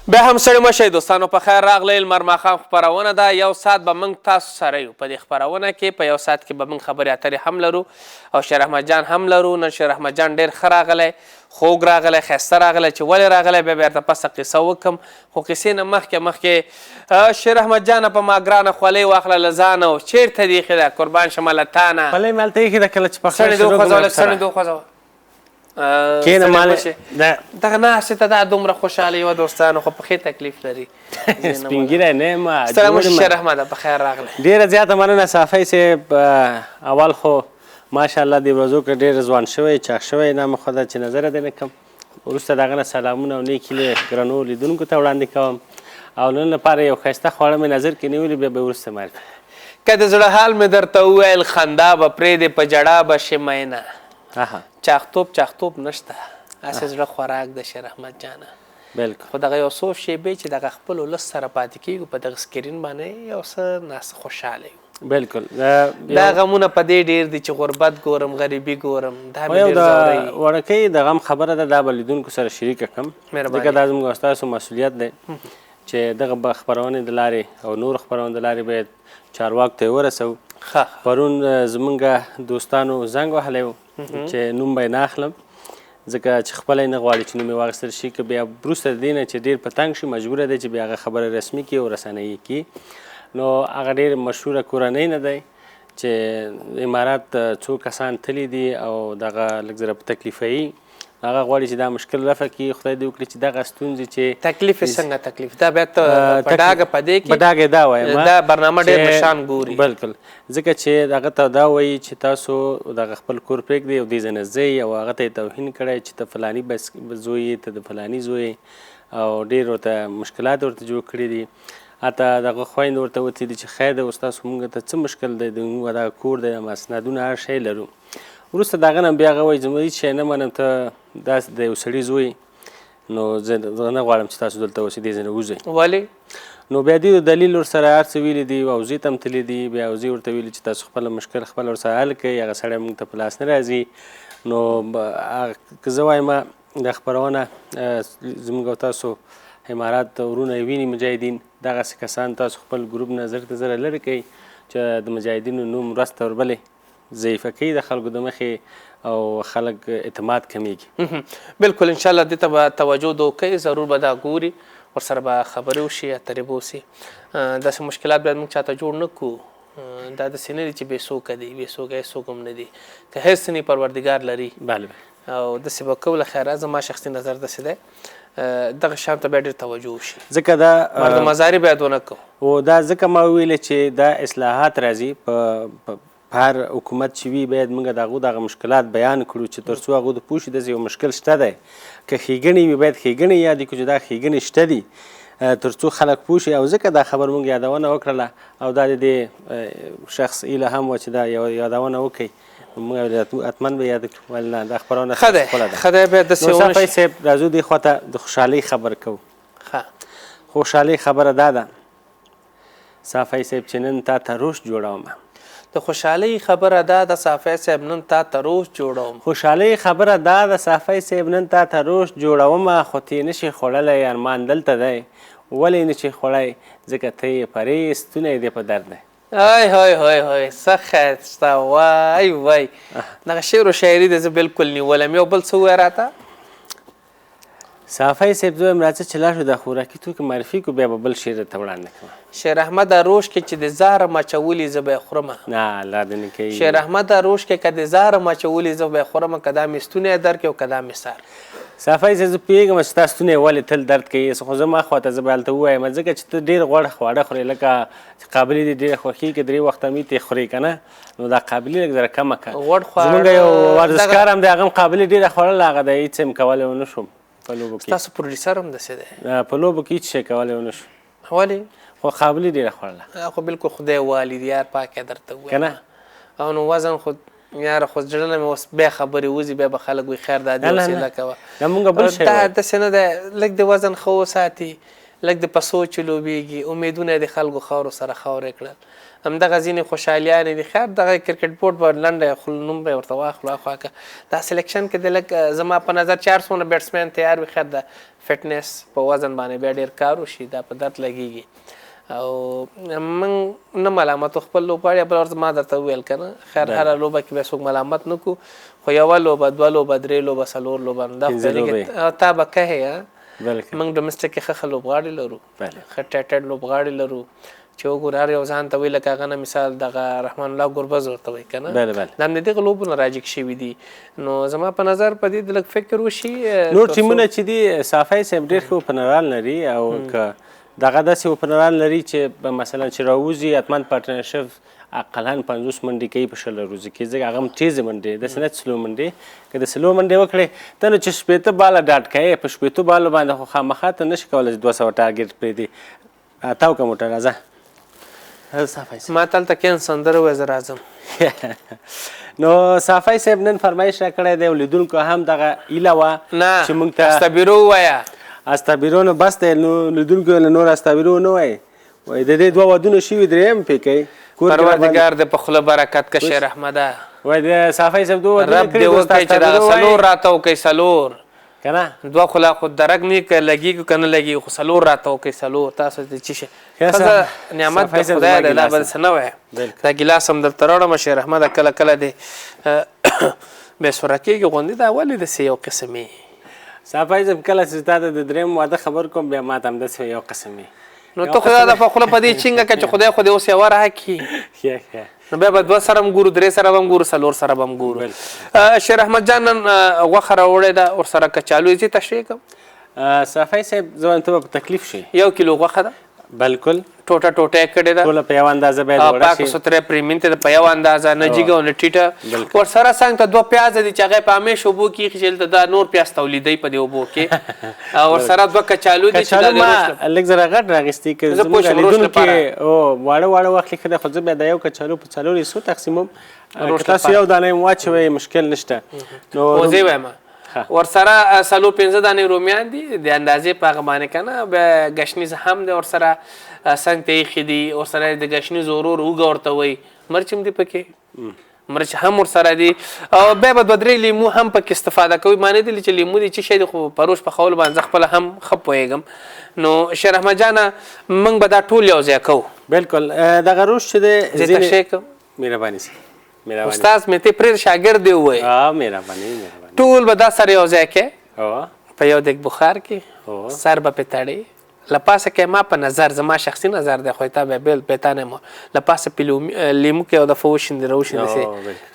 بیا هم ستړي مه شئ دوستانو په خیر راغلی لمر ماښام خپرونه ده یو ساعت به موږ تاسو سره یو په دې خپرونه کې په یو ساعت کې به موږ خبرې اترې هم لرو او شیر احمد جان هم لرو نن شیر احمد جان ډېر ښه راغلی خوږ راغلی ښایسته راغلی چې ولې راغلی بیا به درته پسه قصه وکړم خو قصې نه مخکې شیر احمد جانه په ما ګرانه خولۍ واخله له ځانه او چېرته دې ایښې ده قربان شمه له تا نه خولۍ مې هلته ایښې ده کله چې پخه سړې دې وخوځوه لږ سړې دې وخوځوه کېنه مالې دغه ناستې ته دا دومره خوشحاله یوه دوستانو خو پخې تکلیف لري سپین ږیری نه یم ستړی مه شې شیر احمده په خیر راغلی ډېره زیاته مننه صافی صاحب اول خو ماشاءالله دې ورځو کې ډېر ځوان شوی چاق شوی نامه خدا چې نظره دې نه کړم وروسته د هغه نه سلامونه او نیک هیلې ګرانو لیدونکو ته وړاندې کوم او نن لپاره یو ښایسته خواړه مې نظر کې نیولي بیا به وروسته معرفي که د زړه حال مې درته وویل خندا به پرېږدې په ژړا به شې مینه چاختوب نشته هسې زړه خوراک د شیر احمد جانه بلکل خو دغه یو څو شیبې چې دغه خپل ولس سره پاتې کېږو په دغه سکرین باندې یو څه ناڅه خوشحاله یو بلکل دا غمونه په دې ډېر دي چې غربت ګورم غریبي ګورم دا مې ډېر ځوروي وړکۍ د غم خبره ده دا به لیدونکو سره شریکه کړم ځکه دا زموږ او ستاسو مسؤلیت دی چې دغه خپرونې د لارې او نور خپرونې د لارې باید چارواکو ته یې ورسوو پرون زمونږ دوستانو زنګ وهلی و چې نوم به یې نه اخلم ځکه چې خپله یې نه غواړي چې نوم یې واخیستل شي که بیا وروسته د دې نه چې ډېر په تنګ شي مجبوره دی چې بیا هغه خبره رسمي کړي او رسنیي کړي نو هغه ډېر مشهوره کورنۍ نه دی چې امارات څو کسان تللي دي او دغه لږ زره په تکلیفوي هغه غواړي چې دا مشکل رفع کړي خدای دې وکړي چې دغه ستونزې چې تکلیف یې څنګه تکلیف دا بیا ته په ډاګه په دې کې په ډاګه دا وایم دا برنامه ډېر مشان ګوري بلکل ځکه چې هغه ته دا وایي چې تاسو دغه خپل کور پرېږدئ او دې ځای نه ځئ او هغه ته یې توهین کړی چې ته فلاني زوی یې ته د فلاني زوی او ډېر ورته مشکلات ورته جوړ کړي دي حتی دغه خویندې ورته وتلي دي چې خیر دی اوس تاسو موږ ته څه مشکل دی موږ دغه کور دی اسنادونه هر شی لرو وروسته د هغه نه بیا هغه وایي زه هېڅ شی نه منم ته داسې د یو سړي زوی نو زه نه غواړم چې تاسو دلته اوسئ دې ځای نه وځئ ولې نو بیا دوی د دلیل ورسره هر څه ویلي دي اوضې ته هم تللي دي بیا اوضې ورته ویلي چې تاسو خپله مشکل خپله ورسره حل کوئ هغه سړی موږ ته په لاس نه راځي نو که زه وایم دا خپرونه زموږ او تاسو امارات ورونه ویني مجاهدین دغسې کسان تاسو خپل ګروپ نه زر ته زره لرې کوئ چې د مجاهدینو نوم ورځ وربلې ضعیفه کوي د خلکو د مخې او خلک اعتماد کمیږي بلکل انشاءالله دې ته به توجه وکړئ ضرور به دا ګوري ورسره به خبرې وشي اترې به وسي داسې مشکلات باید موږ چاته جوړ نه کړو دا داسې نه دي چې بې څوکه دي بې څوکه هېڅ هم نه دي که هېڅ نه پروردګار لري او داسې به کوو له خیره زما شخصي نظر داسې دی دغه شیانو ته باید ډېر توجه وشي ځکه دا مردمزاري باید ونه کوو او دا ځکه ما وویلې چې دا اصلاحات راځي په هر حکومت چې وي باید موږ د هغو دغه مشکلات بیان کړو چې تر څو هغو د پوه شي داسې یو مشکل شته دی که ښېګڼې وي باید ښېګڼې یادې کړو چې دا ښېګڼې شته دي تر څو خلک پوه شي او ځکه دا خبر موږ یادونه وکړله او دا د دې شخص هیله هم وه چې دا یادونه وکړئ موږ حتما به یاد کړو ولې نه دا خپرونه ښه دی بیا داسې نو صافی صاحب راځو دې خواته د خوشحالۍ خبر کوو خوشحالۍ خبره دا ده صافی صاحب چې نن تا ته روش جوړوم د خوشحالۍ خبره دا د صافی صاحب نن تا ته روش جوړوم خوشحالۍ خبره دا د صافی صاحب نن تا ته روش جوړوم خو ته نشي خوړلی ارمان دلته دی ولې نشي خوړی ځکه ته یې پرې ستونی دی په درد دی های څه ښایسته وای دغه شعر و شاعري دی زه بلکل نیولم یو بل څه ووایه راته صافی صاحب زه وایم راځه چې لاړ شو دا خوراکي توکي معرفي کړو بیا به بل شعر درته وړاندې کړم شیر احمد روش کې چې د زاره مچولي زه به یې خورم نه الله دې نه کوي شیر احمد روش کې که د زاره مچولي زه به یې خورم که دا مې ستونی درکړي او که دا مې سر صافی صاحب زه پوهېږم چې ستا ستونی ولې تل درد کوي خو زما خواته زه به هلته ووایم ځکه چې ته ډېر غوړ خواړه خورې لکه قابلي دې ډېره خوښېږي 3 وخته میت یې خورې که نه نو دا قابلي لږ زره کمه کړه زمونږ یو ورزشکار هم دی هغه هم قابلي ډېره خوړله هغه د هېڅ هم کولی ونه شوم ستاسو پروډیوسر هم داسې دی په لوبو کې هېڅ شی کولی ونه شو ولې خو قابلي ډېره خوړله خو بلکل خدای والي دی یار پاک یې درته ووایم که نه او نو وزن خو یاره خو زړه نه مې اوس بیا خبرې وځي بیا به خلک وایي خیر دا دې حوصله کوه دا داسې نه دی لږ د وزن ښه وساتي لږ د په سوچ لوبېږي امیدونه یې د خلکو خاورو سره خاورې کړل همدغه ځینې خوشحالیانې دي. خیر دغه کرکټ بورډ به لنډه نوم به یې ورته واخلو خواکه دا سلیکشن کې د لږ زما په نظر 400 بیټسمین تیار وي. خیر د فټنس په وزن باندې بیا ډېر کار وشي دا په درد لګېږي او موږ نه ملامتو خپل لوبغاړي بل ورځ ما درته وویل که نه. خیر هره لوبه کې به څوک ملامت نه کړو خو یوه لوبه دوه لوبه درې لوبه څلور لوبه دا خو تا به کهې موږ ډومسټک کې ښه لوبغاړي لرو ښه ټیټډ لوبغاړي لرو چې وګورې هر یو ځان ته وایي لکه هغه نه مثال دغه رحمان الله ګربز ورته وایي که نه دا هم د دغه لوبو نه راجګ شوي دي. نو زما په نظر په دې د لږ فکر وشي. نور ټیمونه چې دي صافی صاحب ډېر ښه اوپنران لري او که دغه داسې اوپنران لري چې مثلا چې راوځي حتما پارټنرشپ اقلا 50 منډې کوي په 16 ورځو کې ځکه هغه هم تیزې منډې داسې نه سلو منډې که د سلو منډې وکړې ته نو چې شپېته باله ډاټ کوې په شپېتو بالو باندې خو خامخا ته نشي کولی چې 200 ټارګېټ پرېږدي. تاو که موټر راځه ما تلته کین سندره وایي زه راځم. نو صافی صاحب نن فرمایش راکړی دی او لیدونکو هم دغه هیله وه چې موږ ته استابیرو ووایه. استابیرو نو بس دی نو لیدونکو له نور استابیرو نه وایي وایي د دې 2 ودونه شوي درېیم پې کوي پروردګار د په خوله برکت که شیر احمده وایي د صافی صاحب 2 ودونه رب دې وکړي چې دغه څلور راته وکړي څلور که نه 2 خو لا خو درک نه که لګېږي که نه لګېږي خو څلور راته وکړي څلور تاسو د څه شي ښځه نعمت د خدای دی دا به څه نه وایه دا ګیلاس هم درته راوړم شیر احمده کله کله دې بېسوره کېږي غوندې دا ولې داسې یو قسم یې صافی صاحب کله چې تا ته د درېیم واده خبر کوم بیا ما ته همداسې یو قسم یې نو ته خو دا د په خوله په دې چینګه که چې خدای خو دې اوس یوه راکړي نو بیا به 2 سره هم ګورو 3 سره به هم ګورو 4 سره به هم ګورو. شیر احمد جان نن غوښه راوړې ده ورسره کچالو یې ځې تشریح کړم. صافی صاحب زه وایم ته به په تکلیف شي 1 کیلو غوښه ده بالکل ټوټه یې کړې ده ټوله په یوه اندازه باید وړه شي پاکه سوتره پرې مینځته په یوه اندازه نه جیږه او نه ټیټه ورسره څنګ ته 2 پیازه دي چې هغه په همیش اوبو کې ایښي چې دلته دا نور پیاز تولیدوي په دې اوبو کې او ورسره 2 کچالو دي چې دا د روش لږ زره غټ راغېستي که زموږ لیدونکي واړه واړه واخلي ښه ده خو زه بیا دا 1 کچالو په 4 حصو تقسیموم که تاسو یو دانه یې واچوئ مشکل نشته. نو زه وایم ورسره 4-5 دانې رومیان دي د اندازې په هغه باندې که نه بیا ګشنیز هم دی ورسره څنګ ته ایښي دي ورسره د ګشنیز ورور اوږه ورته وایي مرچ هم دي پکې مرچ هم ورسره دي او بیا به 2-3 لیمو هم پکې استفاده کوي ما نه دي چې لیمو دي چې شی دی خو په روش پخولو باندې زه خپله هم ښه پوهېږم. نو شیر احمد جانه موږ به دا ټول یو ځای کوو بالکل دغه روش چې دی زه تشریح کوم مهرباني سي استاد مې ته پرېږده شاګرد دی ووایي مهرباني ټول به دا سره یو ځای کې په یو دیګ بخار کې سر به پې تړې له پاسه کې ما په نظر زما شخصي نظر دی خو تا بیا بیل پېتا نه مو له پاسه پې لیمو کې یو دفعه وشیندې راوشیندې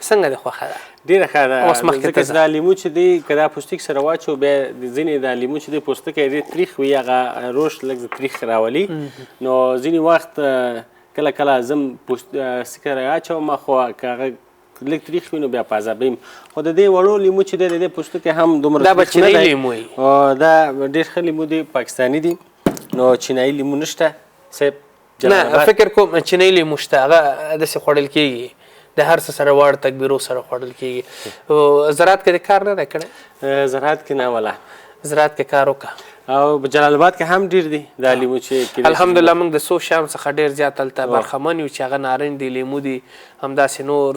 څنګه دی خوښه ده ډېره ښه ده ځکه چې دا لیمو چې دی که دا پوستکي سره واچو بیا ځینې دا لیمو چې دی پوستکی ډېر تریخ وي هغه روش لږ تریخ راولي نو ځینې وخت کله کله زم پوستکی رااچوم خو که هغه لږ تریخ وي نو بیا په عذابیم خو د دې وړو لیمو چې دی د دې پوستکی هم دومره تریخ نه دی دا ډېر ښه لیمو دی پاکستاني دی نو چینایي لیمو نشته صاحب نه فکر کوم چینایي لیمو شته هغه داسې خوړل کېږي د هر څه سره واړه تکبیرو سره خوړل کېږي. زراعت کې د کار نه دی کړی زراعت کې نه ولا زراعت کې کار وکړه او په جلال آباد کې هم ډېر دي دا لیمو چې الحمدلله موږ د 100 شیانو څخه ډېر زیات هلته برخمن یو چې هغه نارنج دي لیمو دي همداسې نور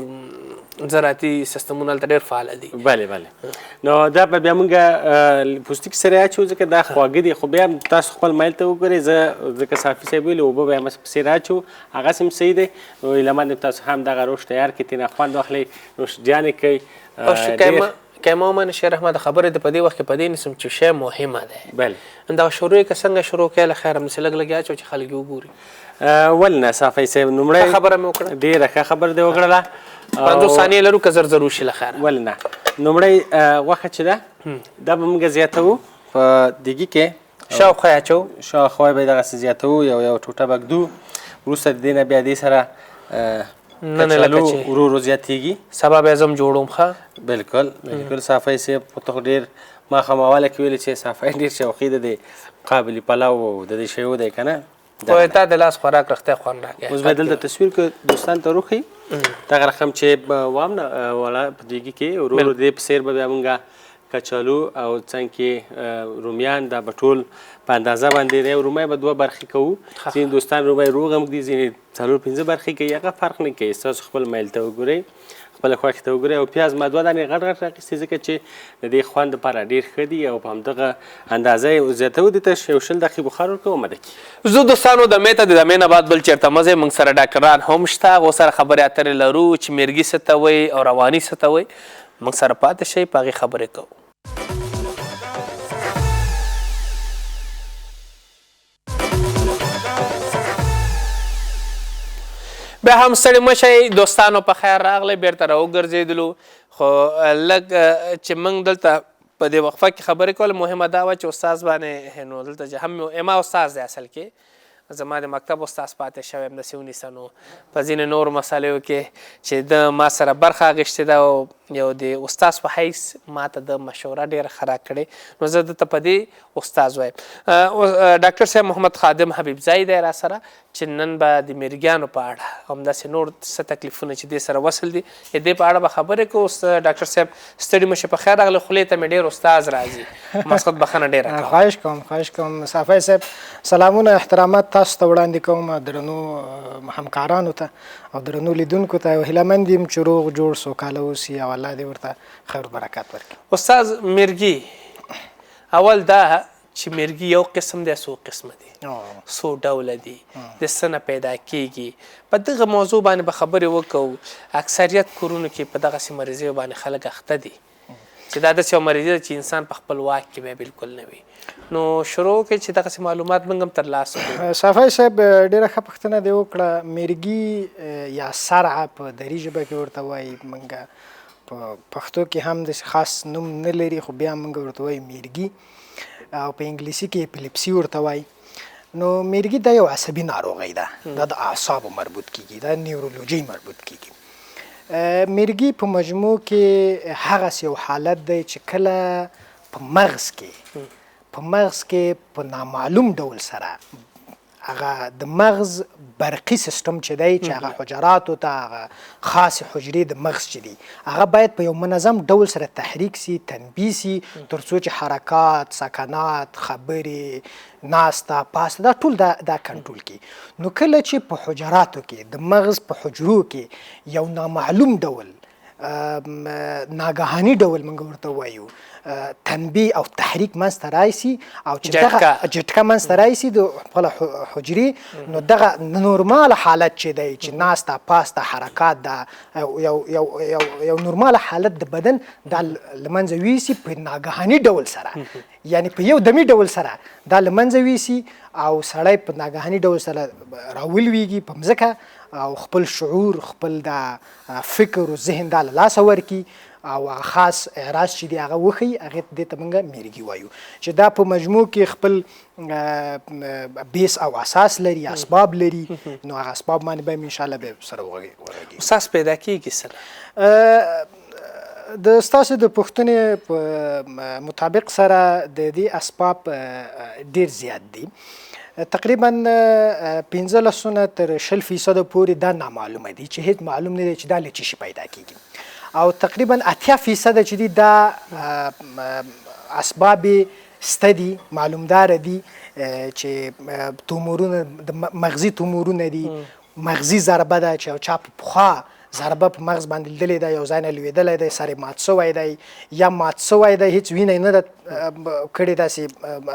زراعتي سیستمونه هلته ډېر فعاله دي. بله نو دا به بیا موږ پوستکي سره اچوو ځکه دا خواږه دي خو بیا تاسو خپل مایل ته وګورئ زه ځکه صافي صاحب ویلي اوبه به یې همسې راچوو هغسې هم صحیح دی نو هیله مند تاسو هم دغه روش تیار کړئ ترېنه خوند واخلئ نوشجانې کوئ کیما من شیر احمد خبره د پدې وخت کې پدې نسم چې شی مهمه ده بله دا شروع کې څنګه شروع کړه خیر هم سلګ لګیا چې خلک وګوري ولنه صافي صاحب نمړی خبره مې وکړه ډیره ښه خبره دی وکړله 50 ثانیې لرو که زر زر وشي لخر ولنه نمړی غوښه چې ده دا به موږ زیاتوو په دیګي کې شاوخوا یې اچوو شاوخوا به دغسې زیاتوو یو ټوټه به ږدو وروسته د دې نه بیا دې سره کچالو ورو ورو زیاتېږي سبا بیا زه هم جوړوم ښه بالکل صافی صاحب خو ته خو ډېر ما خامواله کې ویلې چې صافی ډېر شوقي ده د قابلي پلاو او د دې شیو دی که نه خو تا د لاس خوراک رښتیا خوند راکړی اوس به دلته تصویر که دوستان ته وښیي دغه رقم چې وام نه والا په دیګي کې ورو ورو دې په څېر به بیا مونږ کچالو او څنګ کې رومیان دا به ټول په اندازه باندې دی. رومی به 2 برخې کوو. ځینې دوستان رومی روغ هم ږدي، ځینې 4-5 برخې کوي. هغه فرق نه کوي، ستاسو خپل میل ته وګورئ، خپله خوښې ته وګورئ. او پیاز ما 2 دانې غټ غټ راخیستې ځکه چې د دې خوند لپاره ډېر ښه دي او په همدغه اندازه یې زیاتوو. دې ته 20 دقیقې بخار ورکوو، مده کړي. زه دوستانو د مې ته د دمې نه بعد بل چېرته مه ځئ. موږ سره ډاکټران هم شته، هغو سره خبرې اترې لرو چې میرګي څه ته وایي او رواني څه ته وایي. موږ سره پاتې شئ، په هغې خبرې کوو. بیا هم ستړي مه شئ دوستانو، په خیر راغلی. بیرته راوګرځېدلو، خو لږ چې موږ دلته په دې وقفه کې خبرې کول مهمه دا وه چې استاد باندې نو دلته چې هم اما استاد دی اصل کې، زما د مکتب استاد پاتې شوی یم داسې ونیسه. نو په ځینې نورو مسایلو کې چې د ما سره برخه اخیستې ده او یو د استاد په حیث ما ته د مشوره ډېره ښه راکړې، نو زه دلته په دې استاد وایم. ډاکټر صاحب محمد خادم حبیبزی دی را سره چې نن به د میرګیانو په اړه همداسې نور څه تکلیفونه چې دې سره وصل دي دې په اړه به خبرې کوو. ډاکټر صاحب ستړي مه شئ، په خیر راغلی. خولې ته مې ډېر استاد راځي، مسخت بخښنه ډېره کوم. خواهش کوم صافی صاحب. سلامونه احترامات تاسو ته وړاندې کوم، درنو همکارانو ته او درنو لیدونکو ته. هیلهمند یم چې روغ جوړ سوکاله اوسي او الله دې ورته خیر برکات ورکړي. استاد میرګي، اول دا چې میرګي یو قسم دی، څو قسمه دي، څو ډوله دي، د څه نه پیدا کیږي. په دغه موضوع باندې به خبرې وکړو. اکثریت کورونو کې په دغسې مریضیو باندې خلک اخته دي چې دا داسې یو مریضي ده چې انسان په خپل واک کې به بالکل نه وي. نو شروع وکړئ چې دغسې معلومات موږ هم ترلاسه کړو. صافی صاحب ډېره ښه پوښتنه دې وکړه. میرګي یا سرعه په دري ژبه کې ورته وایي، موږ په پښتو کې هم داسې خاص نوم نه لري، خو بیا موږ ورته وایي میرګي، او په انګلیسي کې اپیلیپسي ورته وایي. نو میرګي دا یو عصبي ناروغي ده، دا د اعصابو مربوط کیږي، دا نیورولوژي مربوط کیږي. میرګي په مجموع کې هغسې یو حالت دی چې کله په مغز کې په نامعلوم ډول سره هغه د مغز برقي سیستم چې دی، چې هغه حجراتو ته هغه خاصې حجرې د مغز چې دي هغه باید په یو منظم ډول سره تحریک سي، تنبیه سي، تر څو چې حرکات، سکنات، خبرې، ناسته، پاسته، دا ټول دا کنټرول کړي. نو کله چې په حجراتو کې د مغز په حجرو کې یو نامعلوم ډول ناګهاني ډول موږ ورته وایو تنبیه او تحریک منځته راشي او چې دغه جټکه منځته راشي د خپله حجرې، نو دغه نورمال حالت چې دی چې ناسته، پاسته، حرکات، دا یو نورمال حالت د بدن دا له منځه ویسي په ناګهاني ډول سره، یعنی په یو دمي ډول سره دا له منځه ویسي او سړی په ناګهاني ډول سره راولویږي په مځکه او خپل شعور، خپل د فکر او ذهن دا له لاسه ورکړي او خاص اعراض چې دی هغه وښیي، هغې دې ته موږ میرګي وایو. چې دا په مجموع کې خپل بیس او اساس لري، اسباب لري. نو هغه اسباب باندې به انشاءالله به سره وغږیږو. اساس پیدا کیږي سره د ستاسو د پوښتنې په مطابق سره د دې اسباب ډېر زیات دي. تقریبا 15 تر 20% پورې دا نامعلومه دي چې هیڅ معلوم نه دی چې دا له څه شي پیدا کیږي، او تقریبا 80% چې دي دا اسباب ستدي معلومدار دي چې تومورونه، د مغزي تومورونه دي، مغزي ضربه ده چې چا په پخوا ضربه په مغز باندې لیدلې ده، یو ځای نه لوېدلی دی، سر یې مات سوی دی یا مات سوی دی، هېڅ وینه یې نه ده کړې، داسې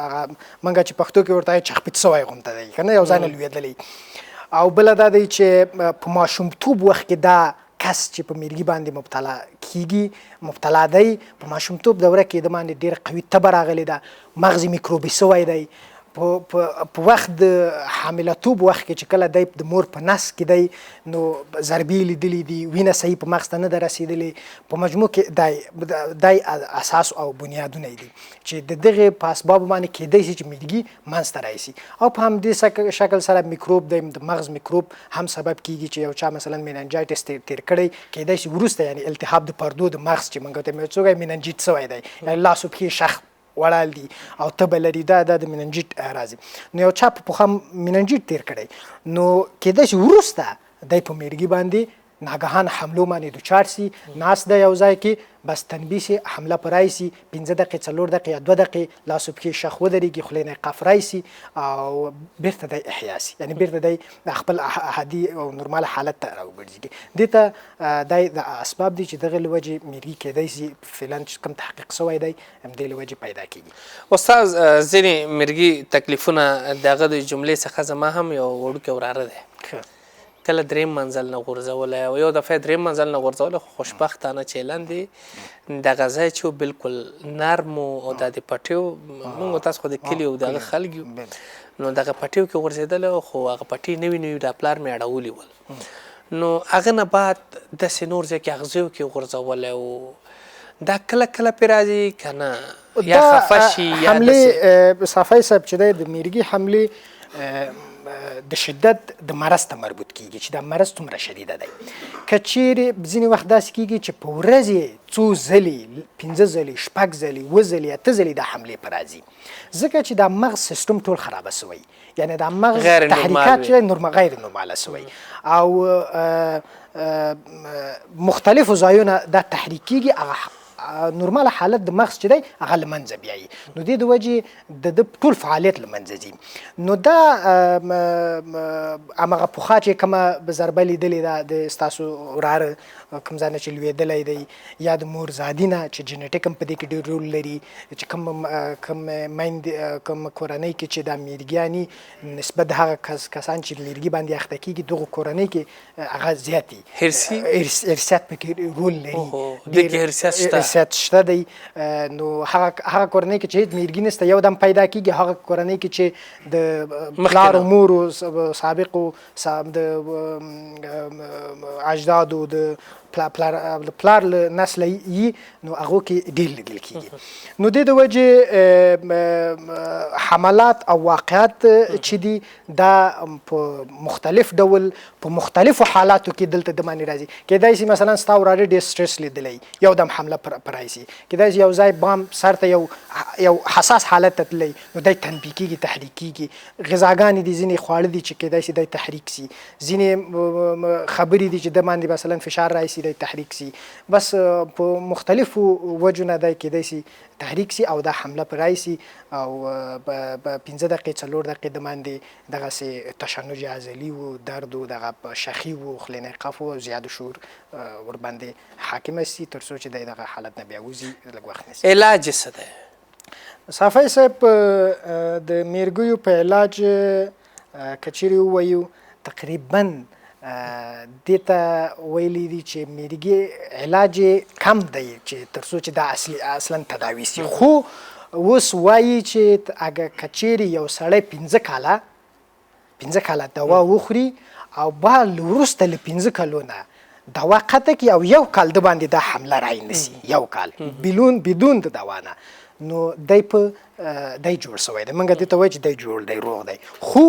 هغه موږ چې پښتو کې ورته وایو چخپیت سوی غوندې دی که نه، یو ځای نه لوېدلی. او بله دا دی چې په ماشومتوب وخت کې دا کس چې په میرګي باندې مبتلا کیږي، مبتلا دی، په ماشومتوب دوره کې د باندې ډېر قوي تبه راغلی ده، مغز یې میکروبي سوی دی. په وخت د حاملتوب وخت کې چې کله دی د مور په نس کې دی، نو ضربې لیدلې دي، وینه صحیح په مغز ته نه ده رسېدلې. په مجموع کې دای اساس او بنیادونه دي چې د دغې په اسبابو باندې کیدی شي چې میرګي منځته راشي. او په همدې شکل سره میکروب دی، د مغز میکروب هم سبب کیږي چې یو چا مثلا میننجایټس تیر کړی، کیدی شي وروسته یعنی التهاب د پردو د مغز چې موږ ته څوک میننجیټ سوی دی، یعنی لاس او پښې شخ وړال دي او تبه لري، دا د میننجیټ راځي. نو یو چا په پخوا میننجیټ تیر کړی، نو کیدای شي وروسته دی په میرګي باندې ناګهان حملو باندې دوچار سي ناست ده یو ځای کې بس تنبیه سي حمله پر رایسي 15 دقیقې 4 دقیقې یا 2 دقیقې لاسو پکې شخ ودرېږي خولې نه قف رایسي او بیرته دی احیا سي یعنی بیرته دی خپل عادي او نورمال حالت ته راوګرځي. دې ته د اسباب دي چې دغه لوجې میرګي کېدای سي فعلا کوم تحقیق سوی دی دې لوجې پیدا کیږي. استاد ځینې میرګي تکلیفونه دغه د جملې څخه زما هم یو وړوکی وراره دی کله دریم منزل نه غورځولی او یو دفعه دریم منزل نه غورځولی خو خوشبختانه چې لاندې دغه ځای چې بالکل نرم او د پټیو موږ تاسو خو د کلي او دغه خلک یو نو دغه پټیو کې غورځېدلی خو هغه پټي نوي نوي د پلار مې اړولي ول نو هغه نه بعد داسې نور ځای کې اغزیو کې غورځولی او دا کله کله پرې راځي که نه یا خفه شي یا حملې صافی صاحب چې دی د میرګي حملې د شدت د مرض ته مربوط کیږي چې دا مرض څومره شدیده دی. که چیرې ځینې وخت داسې کیږي چې په ورځ څو ځلې 15 ځلې 6 ځلې 7 ځلې 8 ځلې د حملې په راځي ځکه چې دا مغز سیستم ټول خرابه سوی یعنی دا مغز تحریکات چې غیر نورماله سوی او مختلفو ځایونه دا تحریک کیږي هغه نورماله حالت د مغز چې دی هغه له منځه بیایي نو دې د وجې د ټول فعالیت له منځه ځي. نو دا همغه پخوا چې کومه ضربه لیدلې ده د ستاسو وراره کوم ځای نه چې لوېدلی دی یا د مور زادي نه چې جینیټیک هم په دې کې ډېر رول لري چې کوم میندې کوم کورنۍ کې چې دا میرګیاني نسبت د هغه کسان چې میرګي باندې اخته کیږي دغه کورنۍ کې هغه زیات دي ارثیات پکې رول لري ارثیات شته دی. نو هغه کورنۍ کې چې میرګي نسته یو دم پیدا کیږي هغه کورنۍ کې چې د پلار و مور و سابقو د اجدادو د پلار له نسله یي نو هغو کې ډېر لیدل کیږي. نو دې د وجې حملات او واقعات چې دي دا په مختلف ډول په مختلفو حالاتو کې دلته د باندې راځي. کېدای شي مثلا ستا وراره ډېر سټرس لیدلی یو دم حمله پر راشي کېدای شي یو ځای بام سر ته یو حساس حالت ته تللی نو دی تنبیه کیږي تحریک کیږي. غذاګانې دي ځینې خواړه دي چې کېدای شي دی تحریک سي ځینې خبرې دي چې د باندې مثلا فشار راشي دی تحریک سي بس په مختلفو وجو نه دی کېدای شي تحریک سي او دا حمله پر راشي او په 15 دقیقې 4 دقیقې د باندې دغسې تشنج عضلي و درد و دغه شخي و خولې نه قف و زیاد شور ورباندې حاکمه سي تر څو چې دی دغه حالت نه بیا وځي لږ وخت نیسي. علاج یې څه دی؟ صافی صاحب د میرګیو په علاج که چیرې ووایو تقریبا دې ته ویلی دي چې میرګي علاج کم دی چې تر څو چې دا اصلا تداوي سي خو اوس وایي چې اگه که چیرې یو سړی 15 کاله دوا وخوري او بعد وروسته له 15 کالو نه دوا قطع کړي او یو کال د باندې دا حمله رانیسي یو کال بدون د دوا نه نو دی جوړ سوی دی. موږ دې ته وایو چې دی جوړ دی روغ دی خو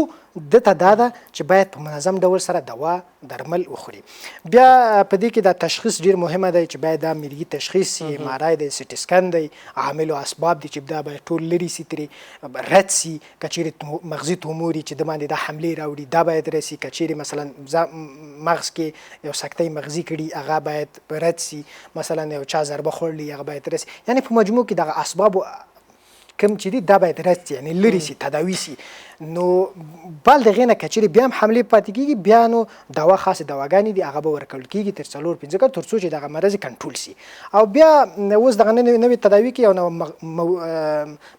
دته دا ده چې باید په منظم ډول سره دوا درمل وخوري. بیا په دې کې دا تشخیص ډیر مهمه دی چې باید دا میرګي تشخیص سي ام آر آی دی سي ټي سکن دی عامل او اسباب دي چې دا باید ټول لري سي ترې رد سي که چیرې مغزي توموري چې د باندې دا حملې راوړي دا باید رسي که چیرې مثلا مغز کې یو سکتې مغزي کړي هغه باید رد سي مثلا یو چا ضربه خوړلي هغه باید رسي یعنی په مجموع کې دغه اسباب کم چې دي دا باید رد سي یعنی لرې سي تداوي سي. نو بل دغې نه که چیرې بیا هم حملې پاتې کېږي بیا نو دوا خاصې دواګانې دي هغه به ورکول کېږي تر 4-5 کال تر څو چې دغه مرض کنټرول سي. او بیا اوس دغه نوې تداوي کې یو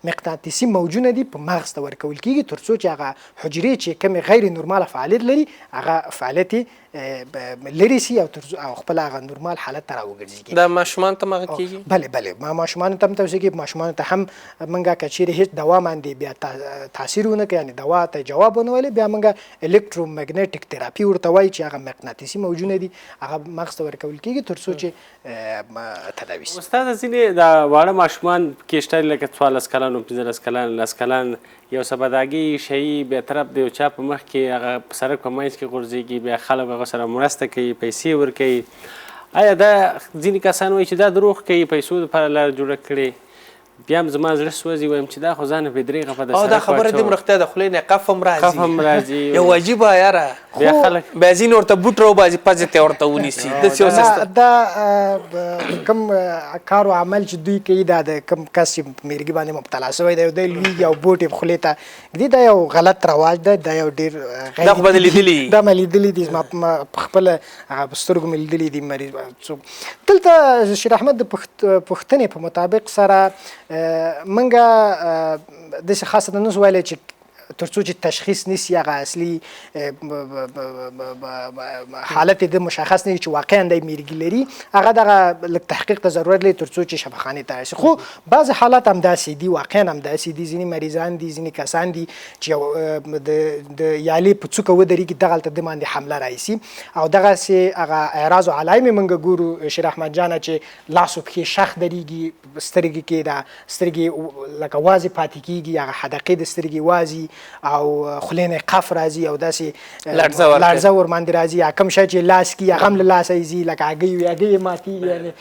مقناطیسي موجونه دي په مغز ته ورکول کېږي تر څو چې هغه حجرې چې کومې غیر نورماله فعالیت لري هغه فعالیت لرې سي او خپل هغه نورمال حالت ته راوګرځي. دا ماشومان ته مغه کېږي؟ بلې ماشومانو ته هم توصیه کېږي ماشومانو ته هم موږ که چیرې هېڅ دوا باندې بیا تاثیر ونه کوي یعنی دوا ته جواب ونه ویلی بیا موږ الکترومګنیټک تراپي ورته وایي چې هغه مقناطیسي موجونه دي هغه مغز ته ورکول کېږي تر څو چې تداوي سي. استاد ځینې د واړه ماشومان کې شته لکه 14 کلن 15 کلن 10 کلن یو سبداګي شي به طرف د یو چا په مخ کې هغه په سړک په منځ کې غورځېږي بیا خلک هغه سره مرسته کوي پیسې ورکوي. آیا دا ځینې کسان وایي چې دا دروغ کوي پیسو دپاره لاره جوړه کړې بیا هم زما زړه سوځي وایم چې دا خو ځانه بې دریغه په د او دا سړک خبره واچوم. دې رښتیا د خولې نه قف هم راځي قف هم راځي. یو عجیبه یاره بیا خلک بیا ځینې ورته بوټ راوباسي پزې ته ورته ونیسي داسې یو سیستم. دا کوم کار او عمل چې دوی کوي دا د کوم کس چې په میرګي باندې مبتلا شوی دی دی لویږي او بوټ یې خولې ته ږدي دا یو غلط رواج دی دا یو ډېر دا خو به دې لیدلي دي. دا مې لیدلي دي زما په خپله هغه په سترګو مې لیدلي دي مریض څوک. دلته شیر احمد د پوښتنې په مطابق سره موږ داسې خاصه نه شو ویلی چې تر څو چې تشخیص نیسي هغه اصلي حالت د مشخص نه وي چې واقعا دی میرګي لري هغه دغه لږ تحقیق ته ضرورت لري تر څو چې شفاخانې ته رسي. خو بعضې حالات همداسې دي واقعا همداسې دي. ځینې مریضان دي ځینې کسان دي چې د یالې په څوکه ودرېږي دغلته د باندې حمله رایسي او دغسې هغه اعراض او علایم یې موږ ګورو شیر احمد جانه چې لاس و پښې شخ درېږي سترګې کې دا سترګې لکه وازې پاتې کېږي هغه حدقې د سترګې وازي او خولې نه قف راځي او داسې لړزه ورباندې راځي یا کوم شی چې لاس کې هغه هم له لاسه ځي لکه هګۍ وي هګۍ یې ماتېږي یعنې